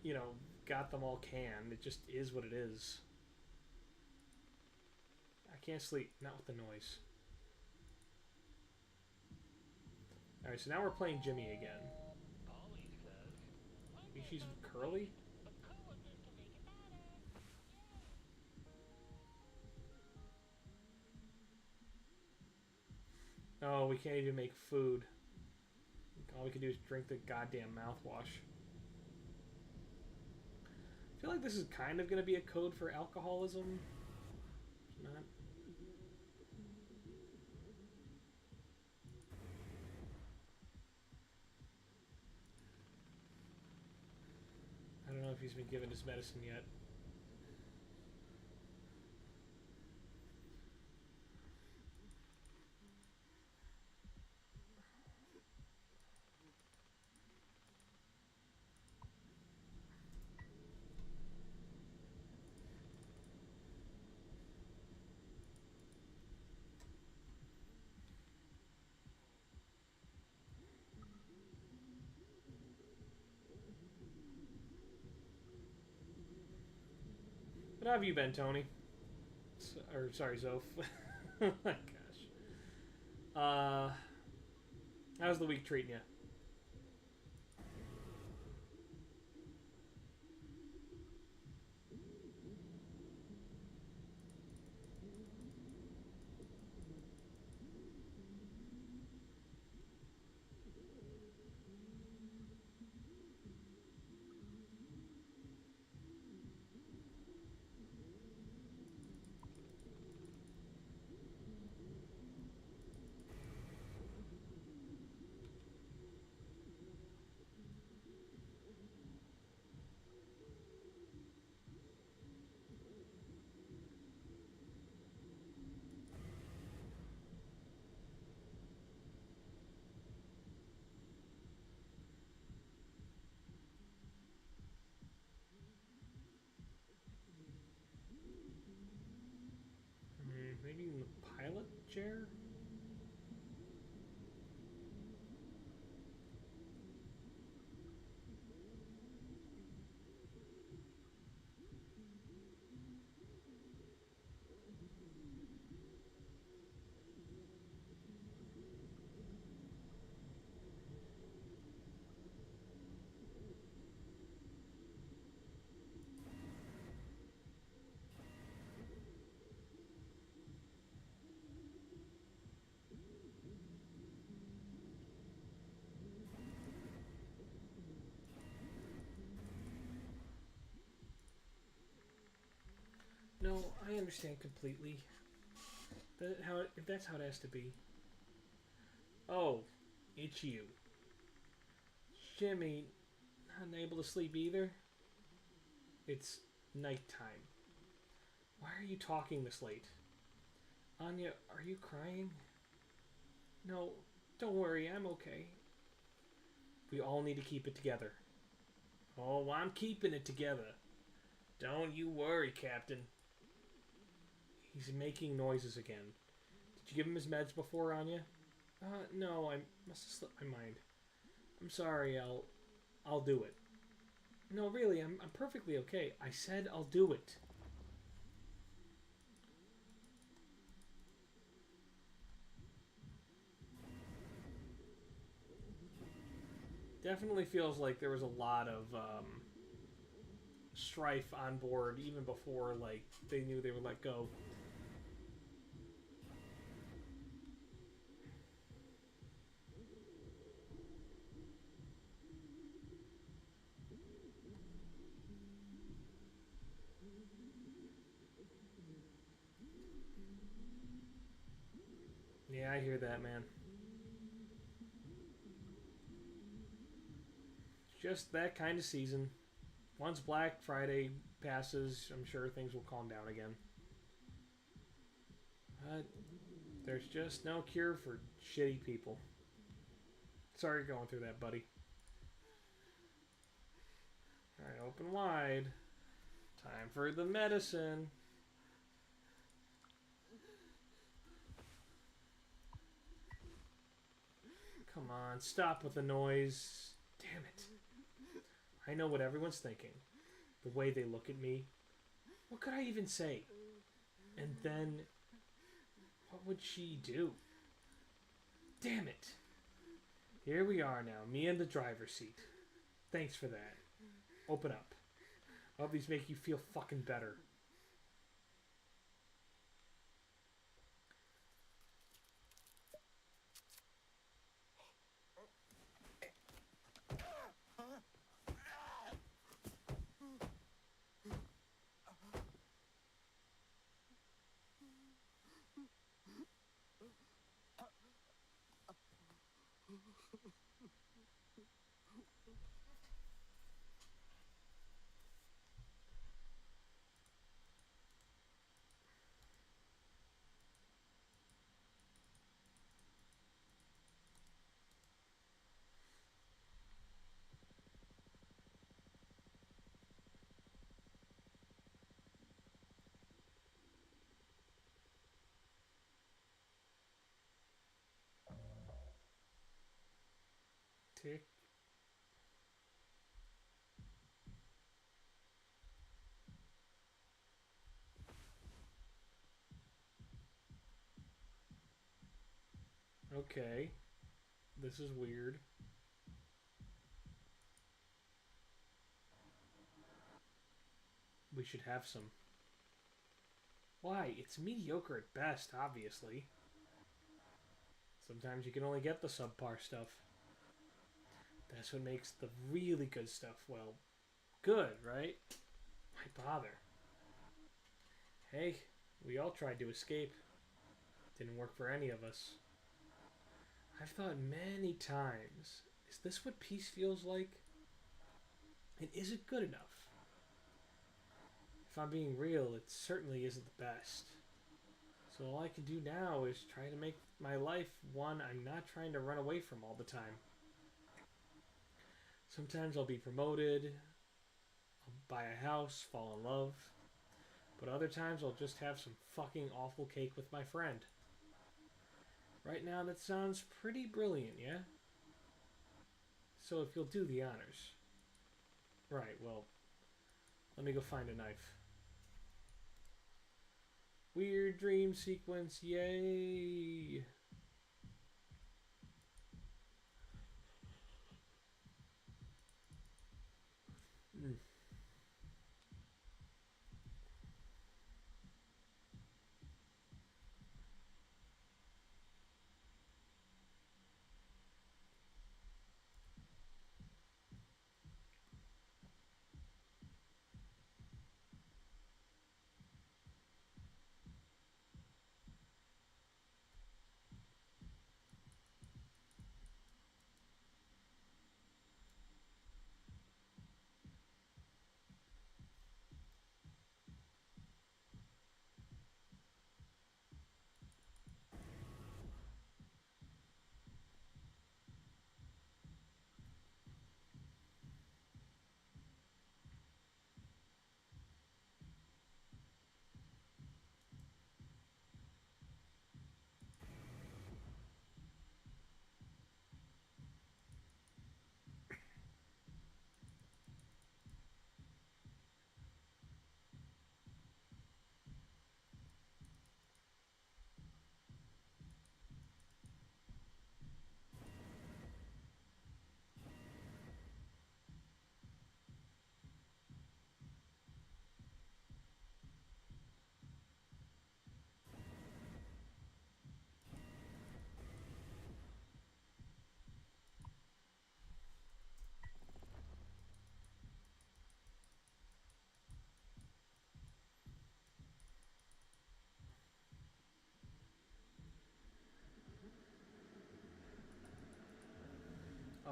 Speaker 1: you know, got them all canned. It just is what it is. I can't sleep. Not with the noise. Alright, so now we're playing Jimmy again. Maybe she's Curly? Oh, we can't even make food. All we can do is drink the goddamn mouthwash. I feel like this is kind of going to be a code for alcoholism. It's not. I don't know if he's been given his medicine yet. What have you been, Tony? Or, sorry, Zoph. Oh my gosh. How's the week treating you? understand completely. If that's how it has to be. Oh, it's you. Jimmy, not able to sleep either? It's nighttime. Why are you talking this late? Anya, are you crying? No, don't worry, I'm okay. We all need to keep it together. Oh, I'm keeping it together. Don't you worry, Captain. He's making noises again. Did you give him his meds before, Anya? No, I must have slipped my mind. I'm sorry, I'll do it. No, really, I'm perfectly okay. I said I'll do it. Definitely feels like there was a lot of strife on board even before like they knew they would let go. Yeah, I hear that, man. Just that kind of season. Once Black Friday passes, I'm sure things will calm down again. But there's just no cure for shitty people. Sorry you're going through that, buddy. Alright, open wide. Time for the medicine. Come on, stop with the noise. Damn it. I know what everyone's thinking. The way they look at me. What could I even say? And then, what would she do? Damn it. Here we are now, me in the driver's seat. Thanks for that. Open up. I hope these make you feel fucking better. Tick. Okay. This is weird. We should have some. Why? It's mediocre at best, obviously. Sometimes you can only get the subpar stuff. That's what makes the really good stuff, well, good, right? Why bother? Hey, we all tried to escape. Didn't work for any of us. I've thought many times, is this what peace feels like? And is it good enough? If I'm being real, it certainly isn't the best. So all I can do now is try to make my life one I'm not trying to run away from all the time. Sometimes I'll be promoted, I'll buy a house, fall in love, but other times I'll just have some fucking awful cake with my friend. Right now that sounds pretty brilliant, yeah? So if you'll do the honors. Right, well, let me go find a knife. Weird dream sequence, yay! Mm.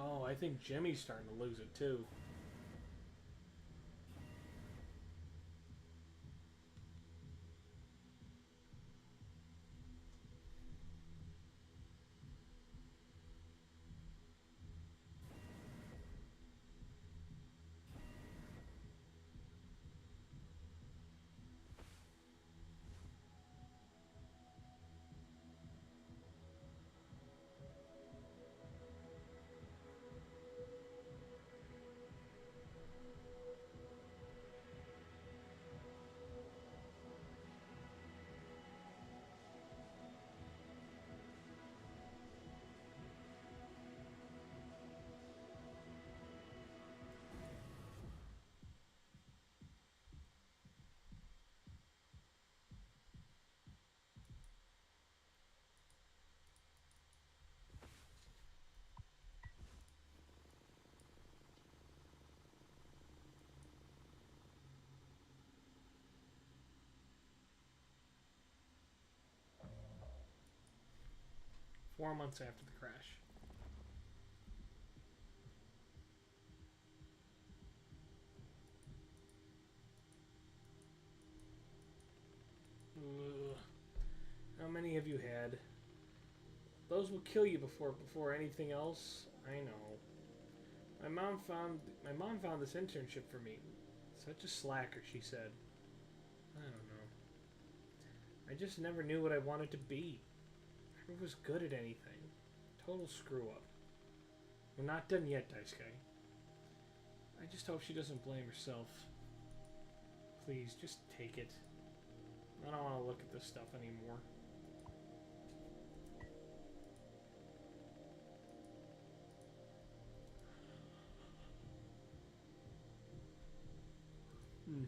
Speaker 1: Oh, I think Jimmy's starting to lose it too. Four months after the crash. Ugh. How many have you had? Those will kill you before anything else. I know. My mom found this internship for me. Such a slacker, she said. I don't know. I just never knew what I wanted to be. Never was good at anything. Total screw up. We're not done yet, Daisuke. I just hope she doesn't blame herself. Please, just take it. I don't want to look at this stuff anymore. Hmm.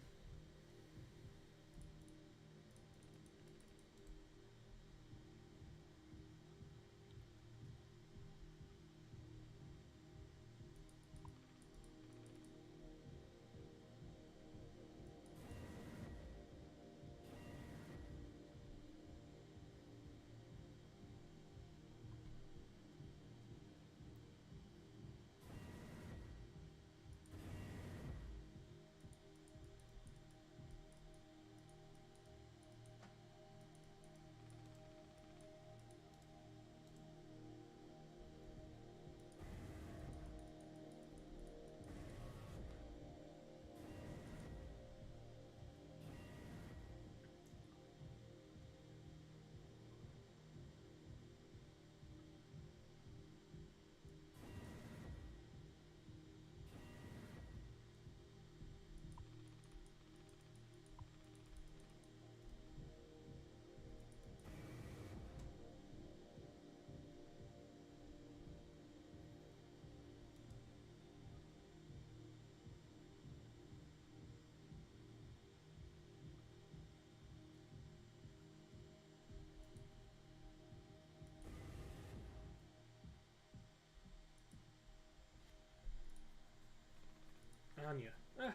Speaker 1: Anya. Ah,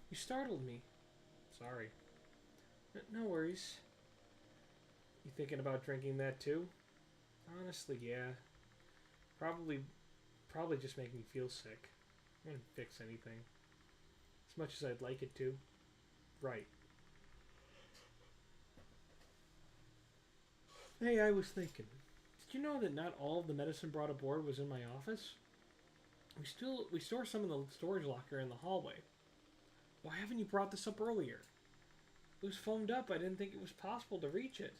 Speaker 1: you startled me. Sorry. No worries. You thinking about drinking that too? Honestly, yeah. Probably just make me feel sick. I wouldn't fix anything. As much as I'd like it to. Right. Hey, I was thinking. Did you know that not all of the medicine brought aboard was in my office? We store some in the storage locker in the hallway. Why haven't you brought this up earlier? It was foamed up. I didn't think it was possible to reach it.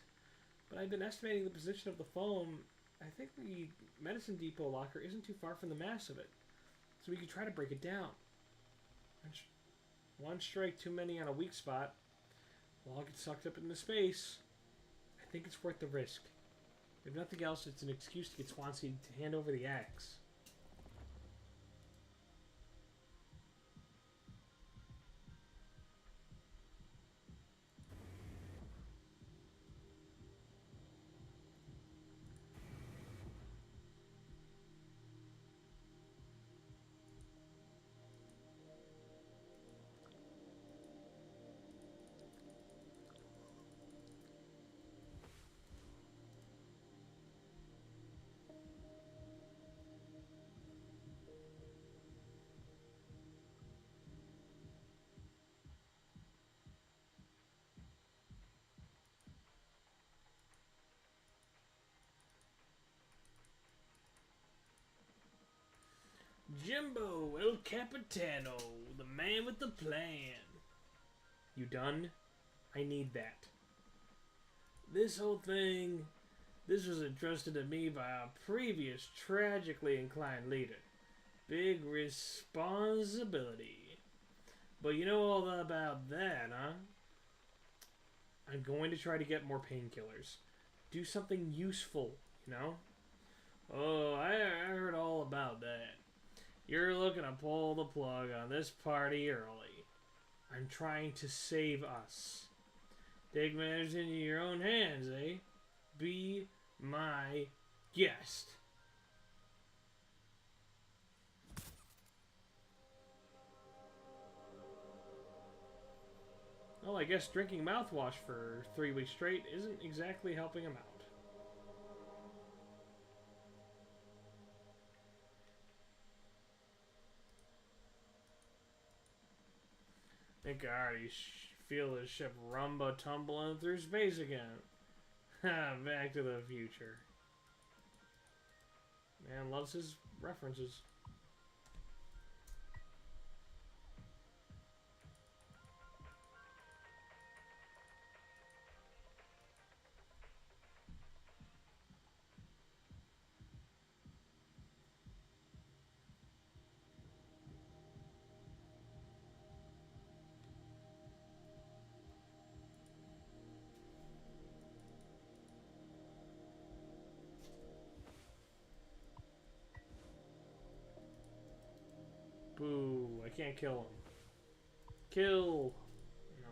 Speaker 1: But I've been estimating the position of the foam. I think the medicine depot locker isn't too far from the mass of it. So we could try to break it down. One strike too many on a weak spot. We'll all get sucked up into space. I think it's worth the risk. If nothing else, it's an excuse to get Swansea to hand over the axe. Jimbo, El Capitano, the man with the plan. You done? I need that. This whole thing, this was entrusted to me by a previous tragically inclined leader. Big responsibility. But you know all about that, huh? I'm going to try to get more painkillers. Do something useful, you know? Oh, I heard all about that. You're looking to pull the plug on this party early. I'm trying to save us. Take matters into your own hands, eh? Be my guest. Well, I guess drinking mouthwash for 3 weeks straight isn't exactly helping him out. I think I already feel this ship rumba tumbling through space again. Back to the future. Man loves his references. Boo, I can't kill him. Kill! No.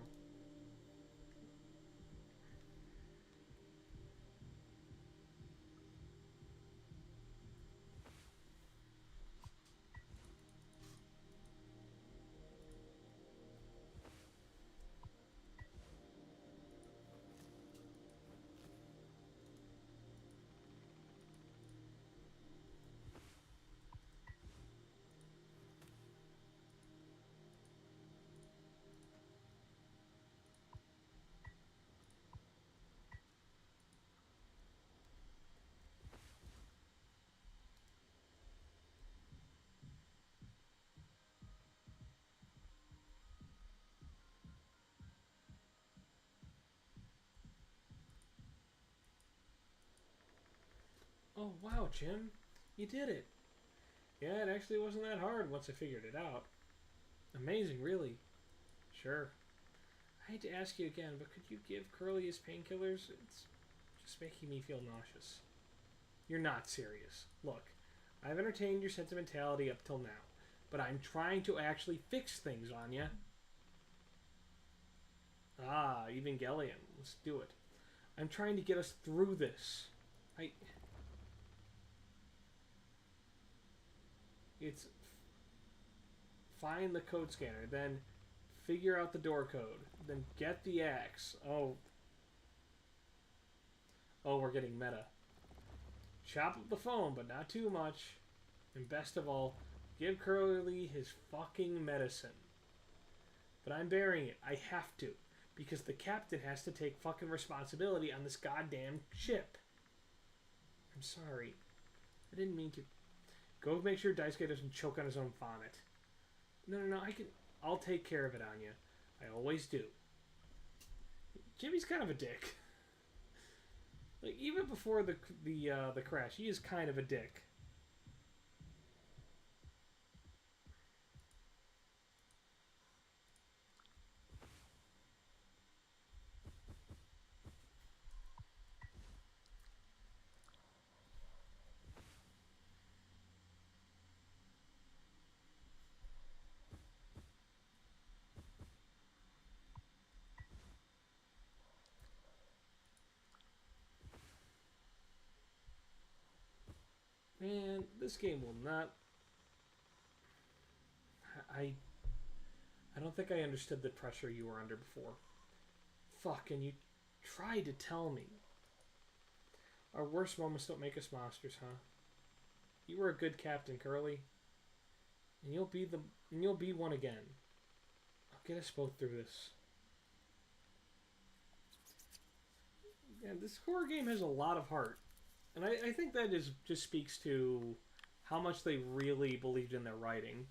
Speaker 1: Oh, wow, Jim. You did it. Yeah, it actually wasn't that hard once I figured it out. Amazing, really. Sure. I hate to ask you again, but could you give Curly his painkillers? It's just making me feel nauseous. You're not serious. Look, I've entertained your sentimentality up till now, but I'm trying to actually fix things, Anya. Ah, Evangelion. Let's do it. I'm trying to get us through this. It's find the code scanner, then figure out the door code, then get the axe. Oh, we're getting meta. Chop up the phone, but not too much. And best of all, give Curly his fucking medicine. But I'm burying it. I have to. Because the captain has to take fucking responsibility on this goddamn ship. I'm sorry. I didn't mean to. Go make sure Daisuke doesn't choke on his own vomit. No, I'll take care of it, Anya. I always do. Jimmy's kind of a dick. Like, even before the crash, he is kind of a dick. Man, this game will not... I don't think I understood the pressure you were under before. Fuck, and you tried to tell me. Our worst moments don't make us monsters, huh? You were a good captain, Curly. And you'll be one again. I'll get us both through this. And this horror game has a lot of heart. And I think that just speaks to how much they really believed in their writing.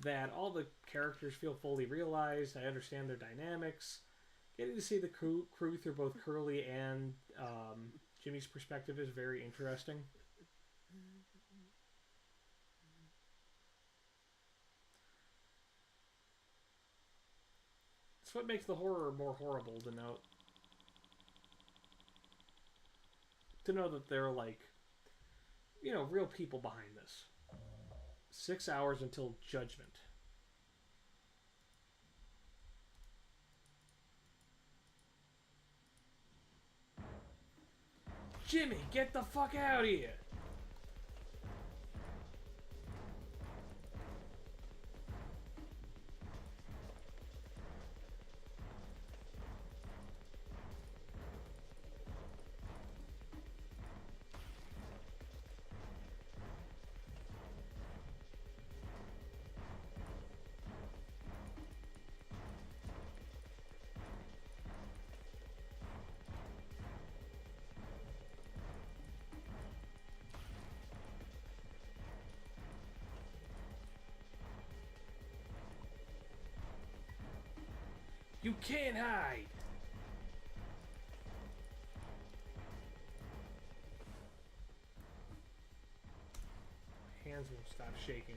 Speaker 1: That all the characters feel fully realized. I understand their dynamics. Getting to see the crew through both Curly and Jimmy's perspective is very interesting. It's what makes the horror more horrible to know. To know that they're like, real people behind this. 6 hours until judgment. Jimmy, get the fuck out of here! You can't hide! My hands won't stop shaking.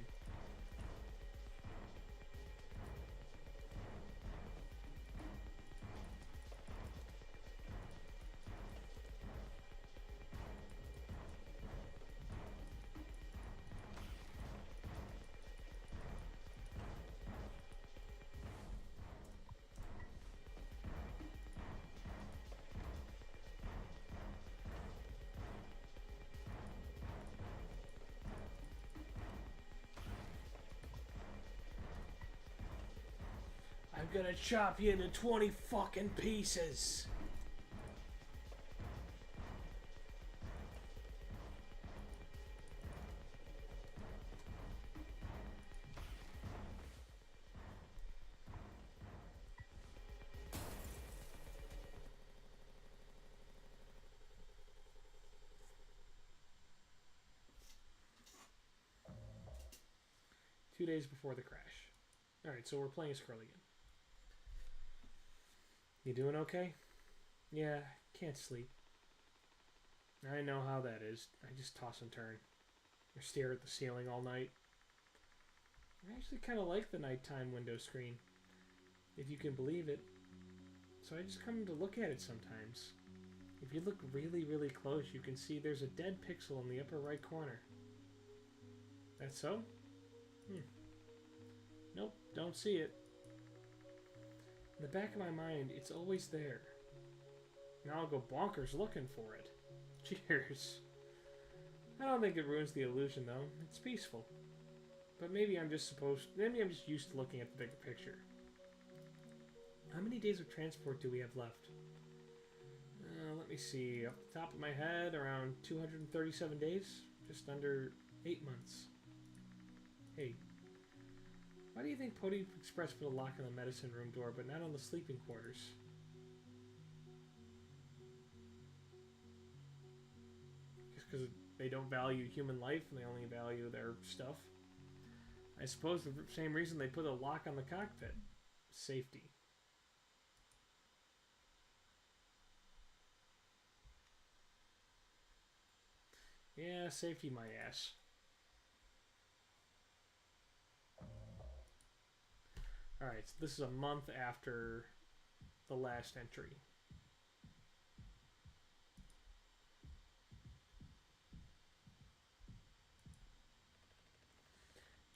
Speaker 1: I'm gonna chop you into 20 fucking pieces. Two days before the crash. Alright, so we're playing as Curly again. You doing okay? Yeah, can't sleep. I know how that is. I just toss and turn. Or stare at the ceiling all night. I actually kind of like the nighttime window screen, if you can believe it. So I just come to look at it sometimes. If you look really, really close, you can see there's a dead pixel in the upper right corner. That's so? Nope, don't see it. In the back of my mind, it's always there. Now I'll go bonkers looking for it. Cheers. I don't think it ruins the illusion, though. It's peaceful. But maybe I'm just used to looking at the bigger picture. How many days of transport do we have left? Let me see. Off the top of my head, around 237 days. Just under 8 months. Hey. Why do you think Pony Express put a lock on the medicine room door, but not on the sleeping quarters? Just because they don't value human life and they only value their stuff? I suppose the same reason they put a lock on the cockpit. Safety. Yeah, safety my ass. Alright, so this is a month after the last entry.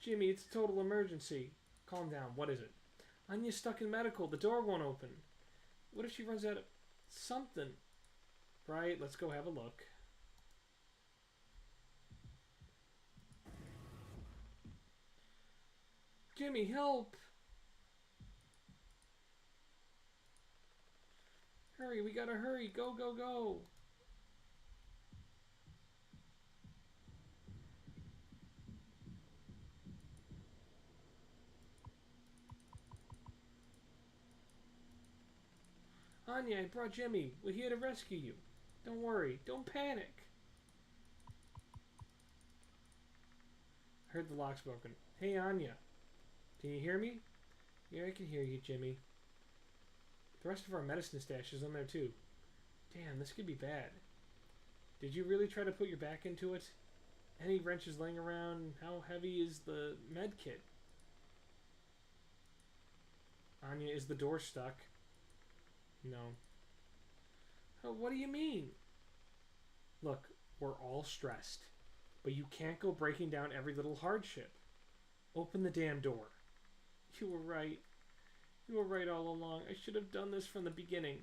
Speaker 1: Jimmy, it's a total emergency. Calm down, what is it? Anya's stuck in medical, the door won't open. What if she runs out of something? Right, let's go have a look. Jimmy, help! Hurry, we gotta hurry. Go, go, go. Anya, I brought Jimmy. We're here to rescue you. Don't worry. Don't panic. heard the lock's broken. Hey, Anya. Can you hear me? Yeah, I can hear you, Jimmy. The rest of our medicine stash is in there, too. Damn, this could be bad. Did you really try to put your back into it? Any wrenches laying around? How heavy is the med kit? Anya, is the door stuck? No. Oh, what do you mean? Look, we're all stressed. But you can't go breaking down every little hardship. Open the damn door. You were right. You were right all along. I should have done this from the beginning.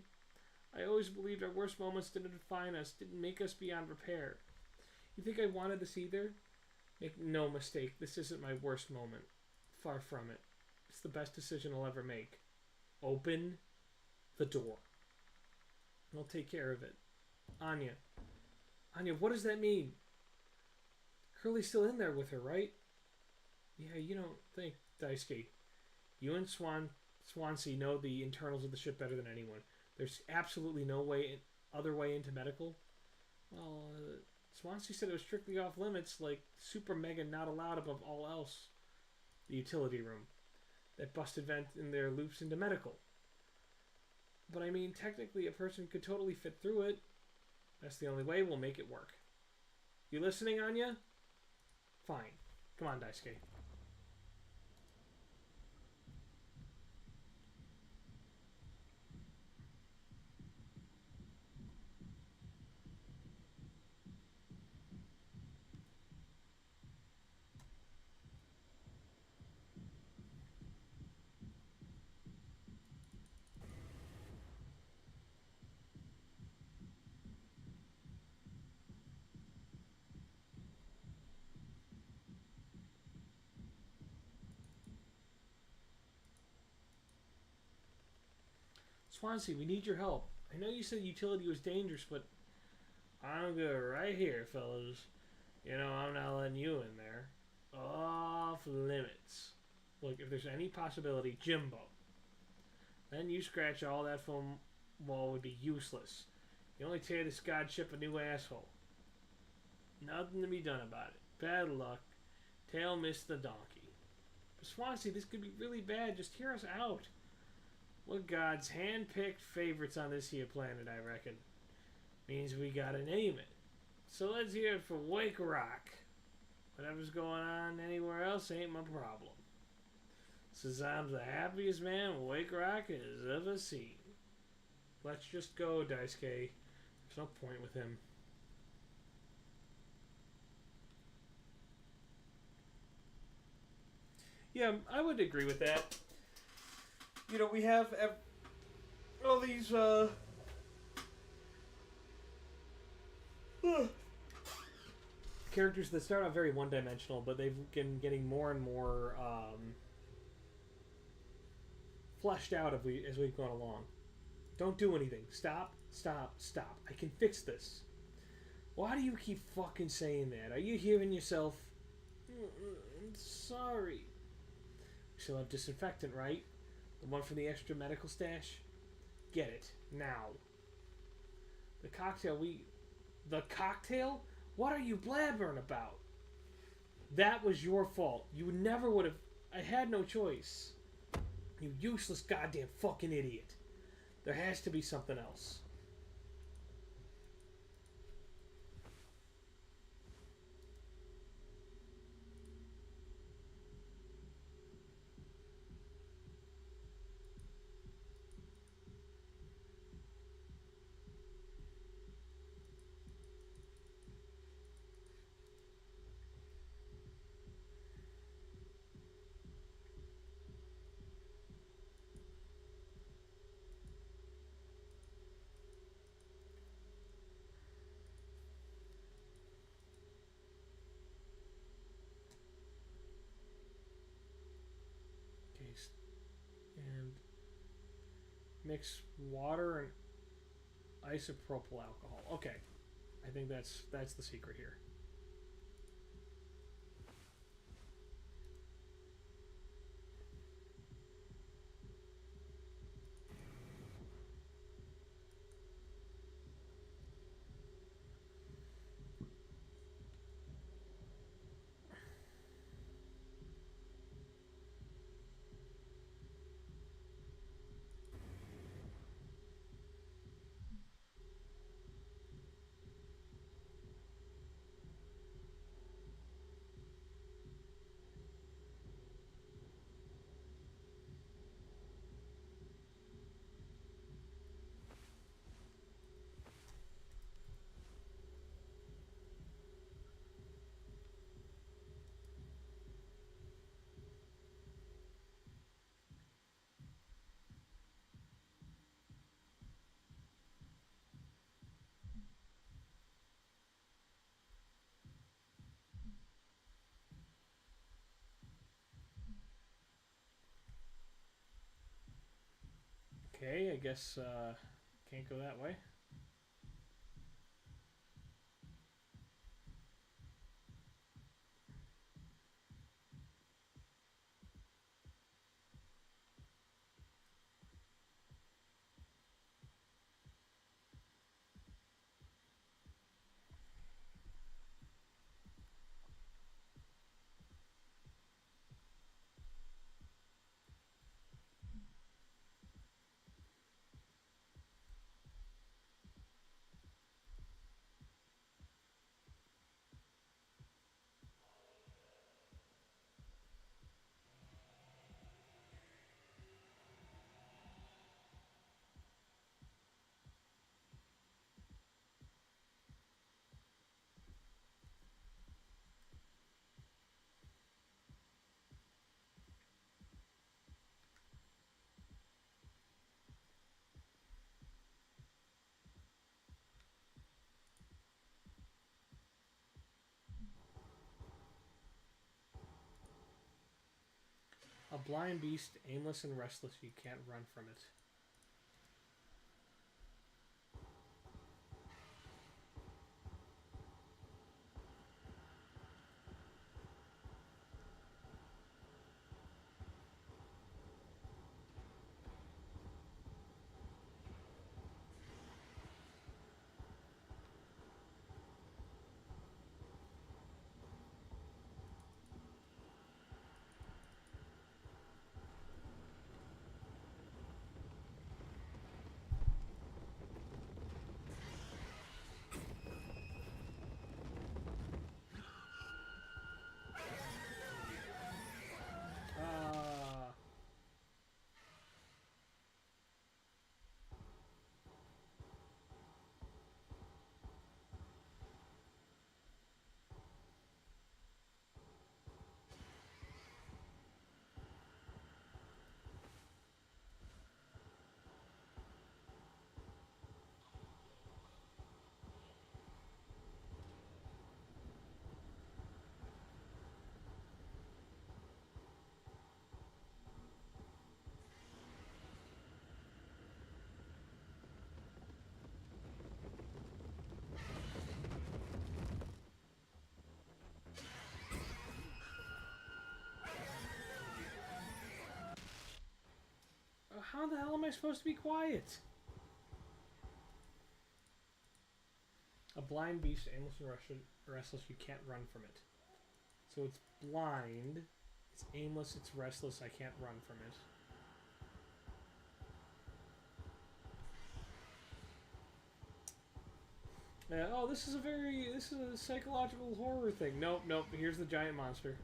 Speaker 1: I always believed our worst moments didn't define us, didn't make us beyond repair. You think I wanted this either? Make no mistake, this isn't my worst moment. Far from it. It's the best decision I'll ever make. Open the door. I'll take care of it. Anya. Anya, what does that mean? Curly's still in there with her, right? Yeah, you don't think, Daisuke. You and Swansea know the internals of the ship better than anyone. There's absolutely no other way into medical. Well, Swansea said it was strictly off limits, like super mega not allowed above all else. The utility room. That busted vent in there loops into medical. But I mean, technically a person could totally fit through it. That's the only way we'll make it work. You listening, Anya? Fine. Come on, Daisuke. Swansea, we need your help. I know you said utility was dangerous, but I'm good right here, fellas. You know, I'm not letting you in there. Off limits. Look, if there's any possibility, Jimbo. Then you scratch all that foam wall would be useless. You only tear this god ship a new asshole. Nothing to be done about it. Bad luck. Tail missed the donkey. But Swansea, this could be really bad. Just hear us out. We're God's hand-picked favorites on this here planet, I reckon. Means we gotta name it. So let's hear it for Wake Rock. Whatever's going on anywhere else ain't my problem. Since I'm the happiest man Wake Rock has ever seen. Let's just go, Daisuke. There's no point with him. Yeah, I would agree with that. You know, we have all these characters that start out very one-dimensional, but they've been getting more and more fleshed out as we've gone along. Don't do anything. Stop, stop, stop. I can fix this. Why do you keep fucking saying that? Are you hearing yourself? I'm sorry. We still have disinfectant, right? The one from the extra medical stash? Get it. Now. The cocktail The cocktail? What are you blabbering about? That was your fault. You never would have... I had no choice. You useless goddamn fucking idiot. There has to be something else. And mix water and isopropyl alcohol. Okay, I think that's the secret here. Okay, I guess can't go that way. A blind beast, aimless and restless, you can't run from it. Ah. How the hell am I supposed to be quiet? A blind beast, aimless and restless, you can't run from it. So it's blind, it's aimless, it's restless, I can't run from it. Yeah, oh, this is a psychological horror thing. Nope, nope, here's the giant monster.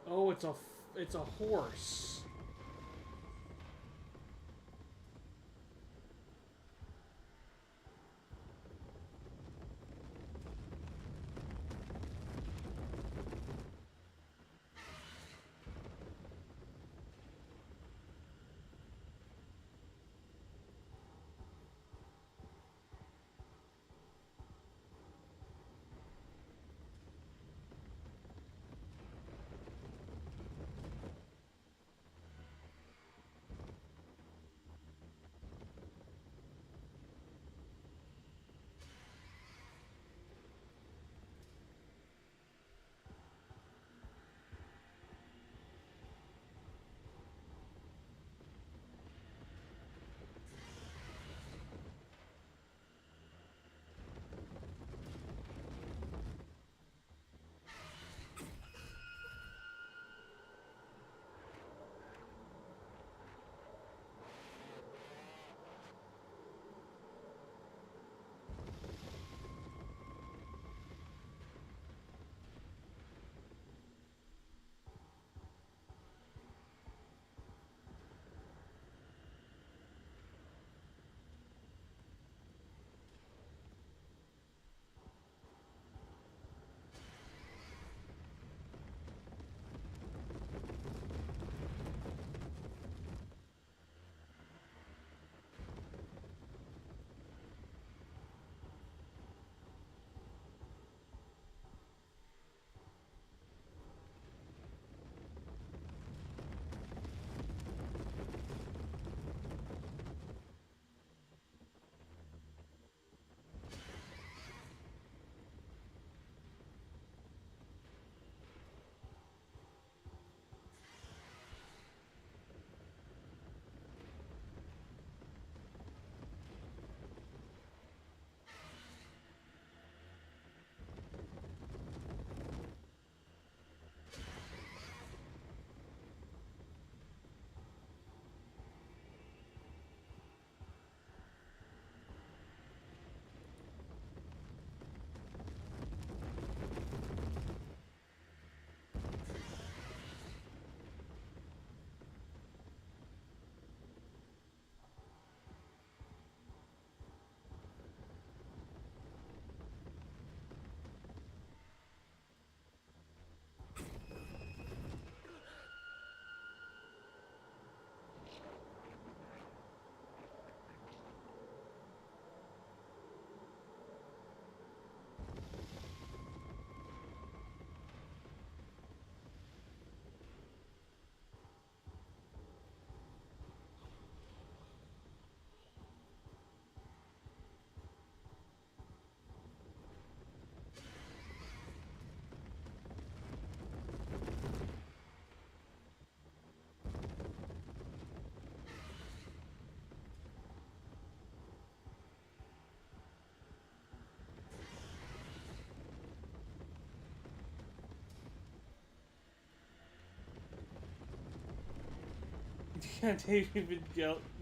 Speaker 1: Oh, it's a horse.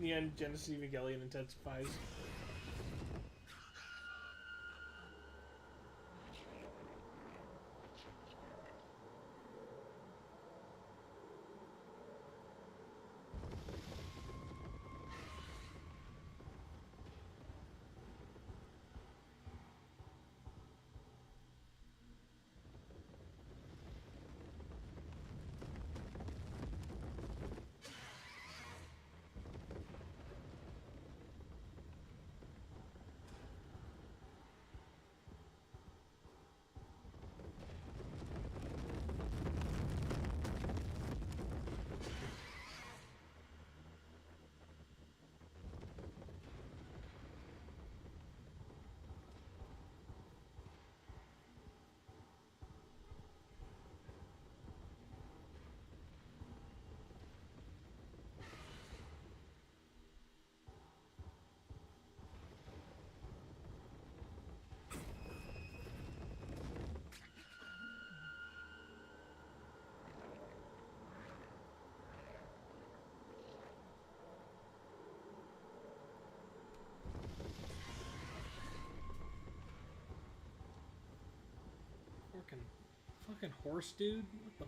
Speaker 1: Neon Genesis Evangelion intensifies. Fucking horse, dude. What the?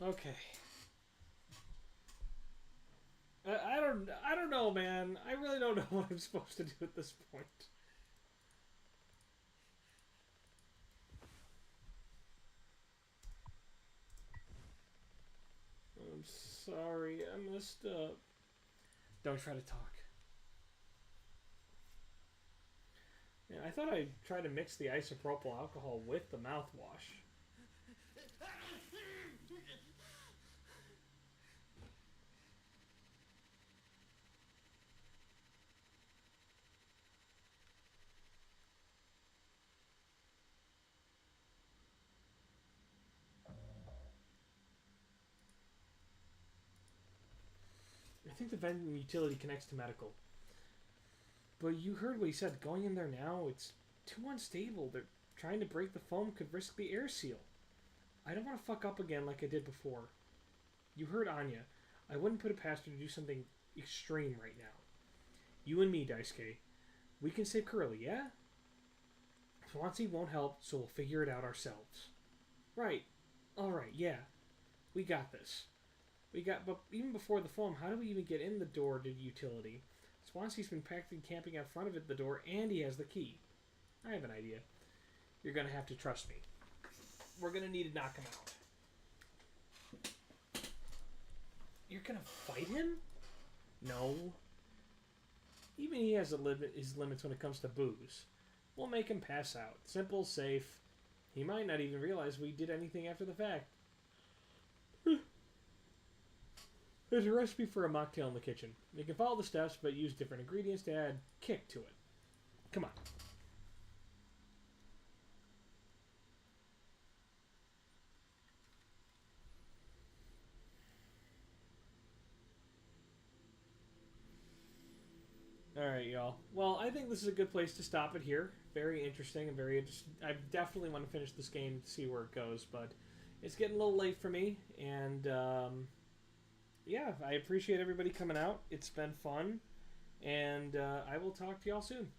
Speaker 1: Okay. I don't know, man. I really don't know what I'm supposed to do at this point. I'm sorry, I messed up. Don't try to talk. Yeah, I thought I tried to mix the isopropyl alcohol with the mouthwash. I think the vending utility connects to medical. But you heard what he said. Going in there now, it's too unstable. They're trying to break the foam could risk the air seal. I don't want to fuck up again like I did before. You heard Anya. I wouldn't put it past her to do something extreme right now. You and me, Daisuke. We can save Curly, yeah? Swansea won't help, so we'll figure it out ourselves. Right. Alright, yeah. We got this. But even before the foam, how do we even get in the door to the utility? Swansea's been practically camping out front of it, the door, and he has the key. I have an idea. You're gonna have to trust me. We're gonna need to knock him out. You're gonna fight him? No. Even he has his limits when it comes to booze. We'll make him pass out. Simple, safe. He might not even realize we did anything after the fact. There's a recipe for a mocktail in the kitchen. You can follow the steps, but use different ingredients to add kick to it. Come on. Alright, y'all. Well, I think this is a good place to stop it here. Very interesting and very interesting. I definitely want to finish this game to see where it goes, but it's getting a little late for me, and yeah, I appreciate everybody coming out. It's been fun, and I will talk to y'all soon.